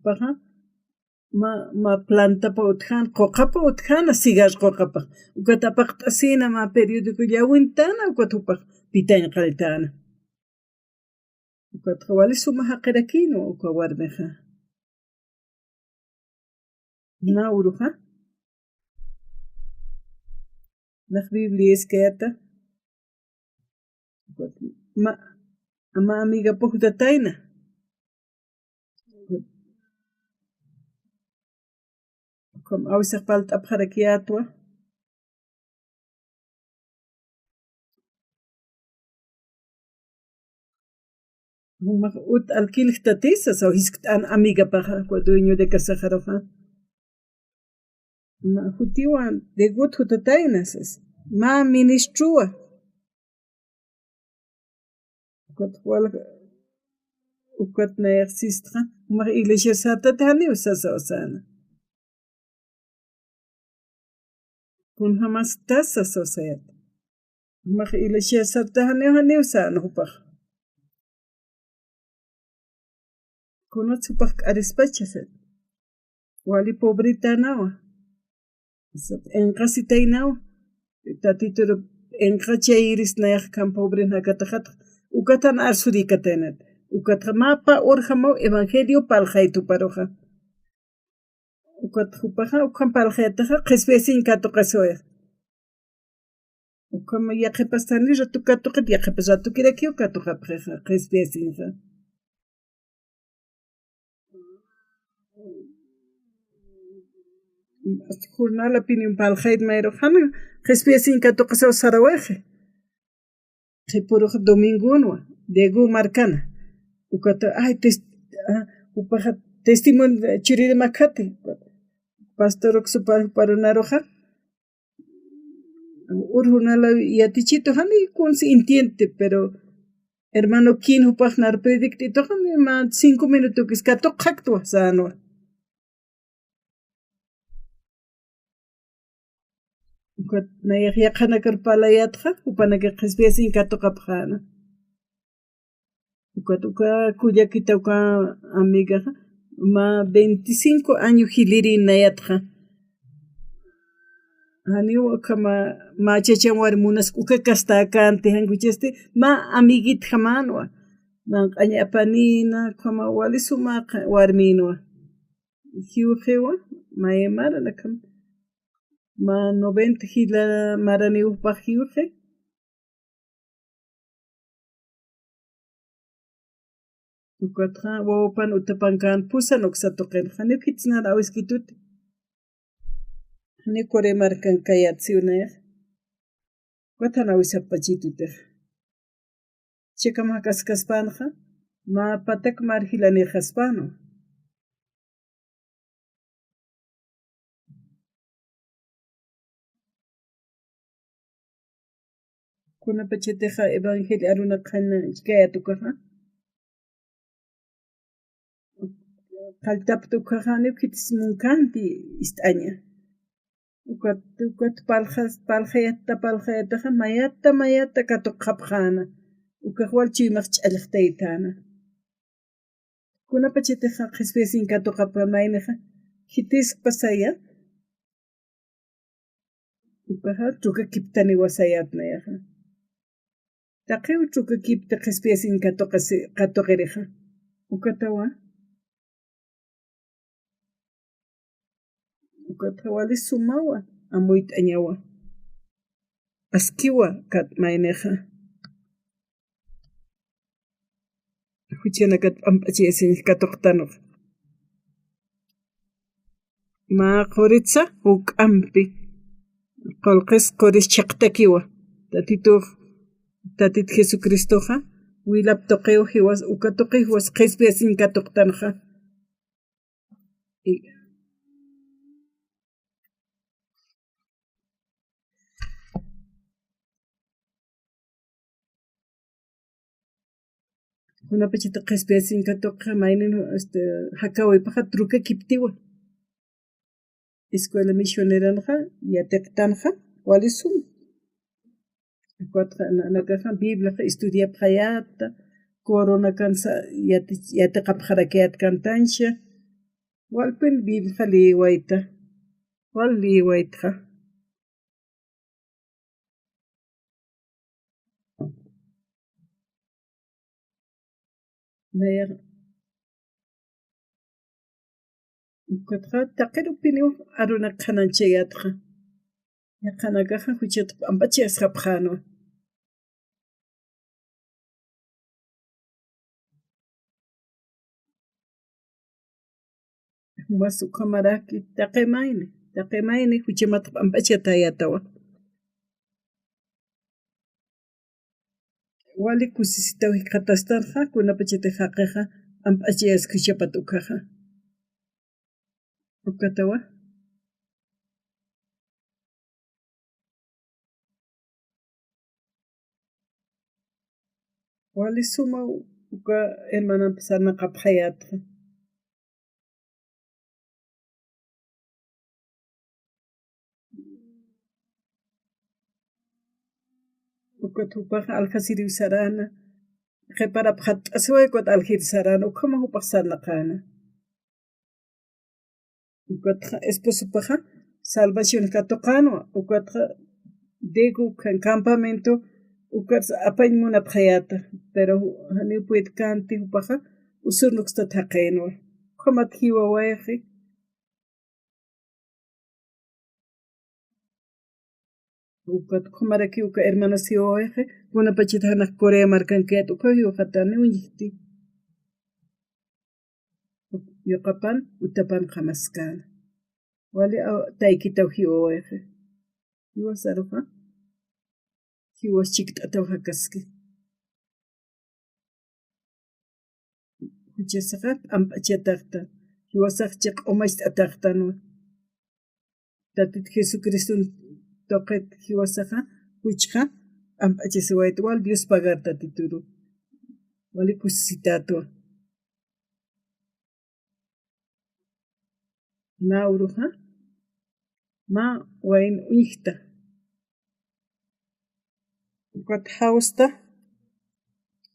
paja ma planta pa utjan qoqa pa utjan sigar qoqa pa ukatapaq t'asina ma periódico llawintana ukatupaq pitaña qalitana ukatqa wali suma haqirakino uka warmiqa na uruja naq biblieskayata ma amiga puqtatayna como awsaq palta apqarakiyatwa humaq ut alquilik tatisas aw hisk't'an amiga paqa dueño de casa qaroqa ma hutiwan de gut hutataynas ma ministruwa ukat nayaqsisqa humaq iglesia satatani usasa usana kun hamas tasas usayat humaq iglesia satatani usana hupaq kunat supaq k'arispachas wali pobritanawa enqasitaynawa tatituru enqacha iris nayaq kan pobre nakataqat ukatan arsurikataynat ukatqa mapa urjamaw evangelio palqaytu paruja ukat hupaqa ukan palqaytaqa qispesin katuqasuya ukama yaqipastani ratu katuqat yaqipas ratu kirakiw katuqapqiqa qispesinqa jornal opinión palqayt mayro hana qispesin katuqasaw saraweje qhipuruq domingunwa degu marcana ukata ay upaqa testimonio chirimakati pastor parunaroja urjunala yatichito hani kunsi entiende pero hermano kin upaq nar predictito hani ma 5 minutos kiskato qaqtwa sanwa ukat nayaq yaqana karpalayatqa upanaka qispesin katuqapqana uka kuyakita uka amiga ma 25 años hilinayatqa hani ukama machachan warmunas uka kastakanti hankuchaste ma amiguit hamanwa man q'añapanina kama wali sumaqa warminwa hiuqiwa maymara nakam ma 90 hila maraniwpaq hiuqi ukatqa wawapan utapankan pusan uksatuqin hani kitsnara awiskituti hani kore markan kayatsiunayaq watan awisapachitutiq chikama kaskaspanqa ma patak marhilani qaspano kunapachitiqa evangelio aruna qhana chikayatukaqa qaltapta uqaqani kitismunkanti ist'aña ukat palqayataqa mayata katuqapqana ukaq walchuymaq ch'alliqtaytana kunapachitiqa qispesin katuqapa mayniqa hitisqa saya ukaqa ch'uka kiptani wasayatnayaqa taqiw ch'uka kipta qispesin katuqiriqa ukatawa ukatqa wali sumawa amuy t'añawa askiwa mayniqa huchana p'amp'achisin katuqtanuq ma quritsa uk'ampi qolqis quris chaqtakiwa tatit Jesucristoqa wilap tuqiw hiwas uka tuqiw hiwas qispesin katuqtanqa kunapachita qispesin katuqqa maynin hakawaypaqa truka kiptiwa escuela misioneranqa yatiqtanqa wali suma ukatqa nanaqa Biblia estudiapqayata corona kansa yati qapqarakayat kantansha walpin bilqa liwayta wal liwaytqa nayaq ukatqa taqiru piniw aruna qhananchayatqa yaqanakaqa huchata p'ampachiyasqapqanu masu qamaraki taqimayni huchimata p'ampachatayatawa wali kusisitawi qatastarqa kunapachita haqiqa p'ampachiyasqachapa tukhaqa ukatawa wali suma uka hermananta sarnaqapqayatqa ukatupaqa alqasiriw sarana qhiparap hat'asiwaykuta alqiri sarana ukhama hupaq sarnaqana ukatqa esposupaqa salvación katuqanwa ukatqa Diego kan campamento ukas apay munapqayata pero hanipuyta kanti upaqa usurnuksita thaqinwa khamat hiwawayqi ukat khamaraki uka hermanas hiwawayqi kunapachita hanaq Corea markankayta uka hiwaqatani uñiqti yuqapan utapan qamaskana wali taykitaw hiwawayqi hiwasaruqa hiwas chikt'ataw hakaski huchasaqa p'amp'achataqta hiwasaqcha q'umacht'ataqtanwa tatita Jesucristo toqet hiwasaqa huchqa p'amp'achasiwayta wal Dios pagar tatituru wali kusisitatwa Nauruqa ma wayn uñiqta ukat hawsta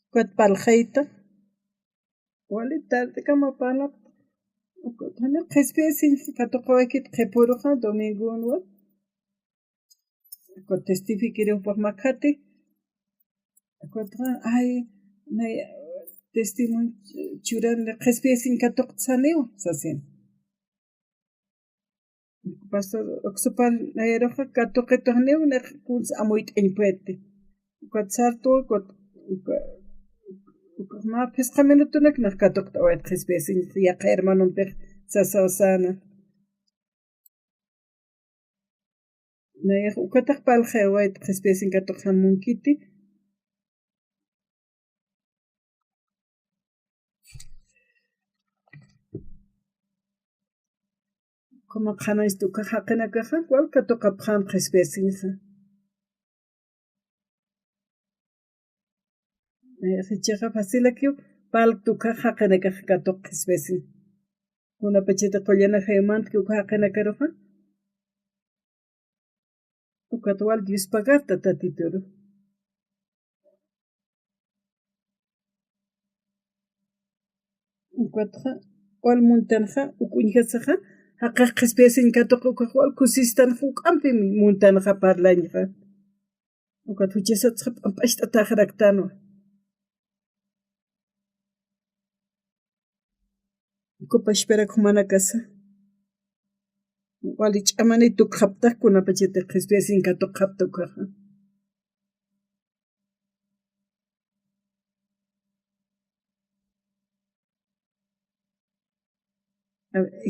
ukat palqayta wali tarde kama palaq ukat hana qhispiyasinh katuqawaykita qhipuruqa domingowan ukat testifikiriwpaq maqhati ukatqa ay nay testimonio churanli qhispiyasinh katuqta saniwa sasin pastor oxupal nayruqa katuqita niw naq kuns amuy t'inpuyta ukat sartu ukat ma phisqa minutunak naq katuqta awayta qhispiyasinh yaqa hermanunpiq sasawsana nayaq ukataq palqay awayta qhispiyasinh katuq hamunkiti como qhanaysta uka haqinakaqa wal katuqapaq han qhispiyasingqa hichaqa fasilakiw palqa uka haqinakaqa katuq qhispiyasing kunapachita qullanahaymanta uka haqinakaruqa ukata wal Dios pagarta tatituru ukatqa wal muntanqa uk'uñiqasaqa haqaq qhispiyasinh katuq ukaq wal kusistanqa uk'anpi muntanqa parlañqa ukat huchasataqa p'amp'achta taqraqtanwa ukupa esperakuq mana kasa wali ch'amani tuqhaptaq kunapachita qhispiyasinh katuq hapta ukaqa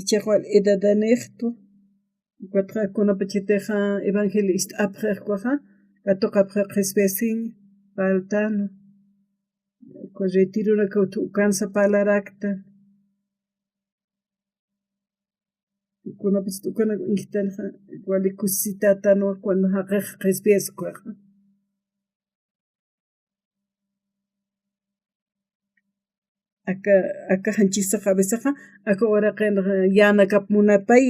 ichaqwal edadaneqtu ukatqa kunapachitaqa evangelista apqriqkuqa katuqapqa qhispiyasinh faltano retiruna kawta ukansa palarakta kunapachita ukana uñiqtanaqa wali kusisitatanwa cuando haqiqa qhispiyasquqa aka hanchiksaqa a veces aka waraqinqa yanakap munapay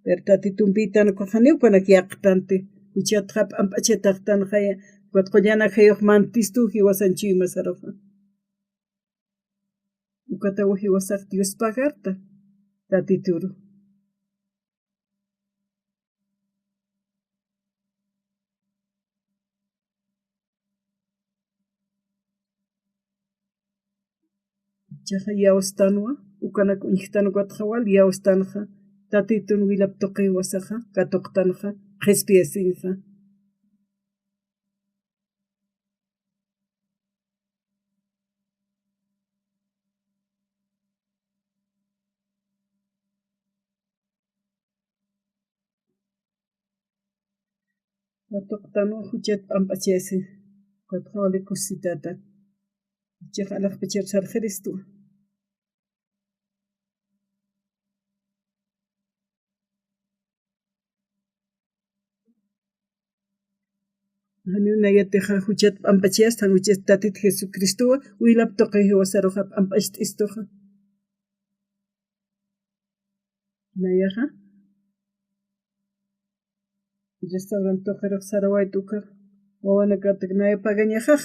pero tatitumpitana kuqaniwkunak yaqtanti huchataqa p'amp'achataqtanqa watqa yanaqhayuq mantistuji wasanchiyma saruqa ukatawahi wasaq Dios pagarta tatituru. Chaqa yawastanwa ukanak uñiqtanuqa qhawal yawastanqa tatitun wilap tuqi wasaqa katuqtanqa qhispiyasinqa. Katuqtanwa huchat p'amp'achiyasi qhawali kusitata chaqa alaqpichar sarqiristu. Hanuna yatiqa huchat p'ampachiyastan huchat tatita Jesucristowa wilap tuqi wasaruqa p'amp'asht'istuqa. Nayaqa restaurante tuqiruq sarawayta ukaq wawanakata naya pagañaqaq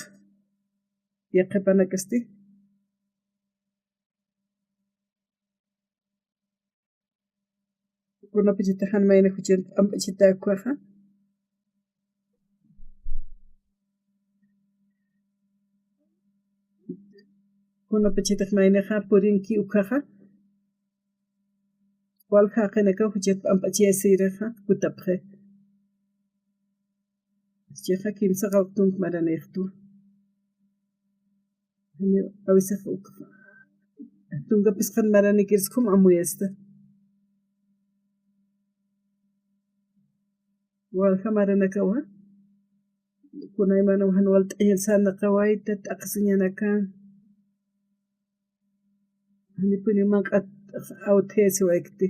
yaqapanakasti. Kunapichita hanmayna huchat p'amp'achita akuaqa. Kunapichita maynaqa purinki ukaqa. Walqa qinaka huchat p'amp'achiyasiraqa kutapqe. Chiqa kimsa qawtun maranayqtu. A veces tunga pisqan maranikiris kuma amuyasta. Walqa maranakawa kunaymana hanwal t'ayal sana qawayta t'aqsiñanakan. Hanipuni manq'at awthesi waykti.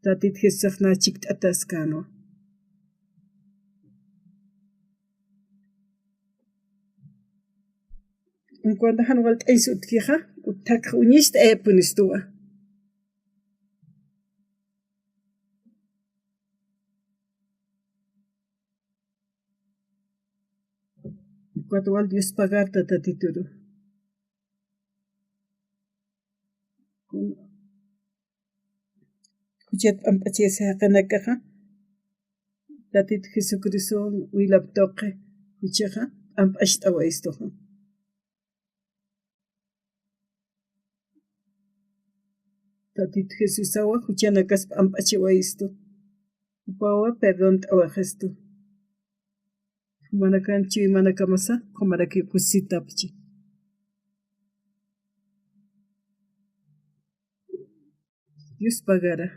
Tatit Jesusaqna chikt'ataskanwa. En cuando hanwal t'ay sutkiqa utak uñista epunistuwa. Cuando wal Dios pagarta tatituru. Huchat p'amp'achiyasi haqanakaqa tatit Jesucristo wilap tuqi huchaqa p'amp'asht'awaystuqa. Tatit Jesusawa huchana kaspa p'amp'achiwaystu. Upawa perdón t'awaqistu. Mana kanchu mana kamasa qamaraki kusitapchi. Dios pagara.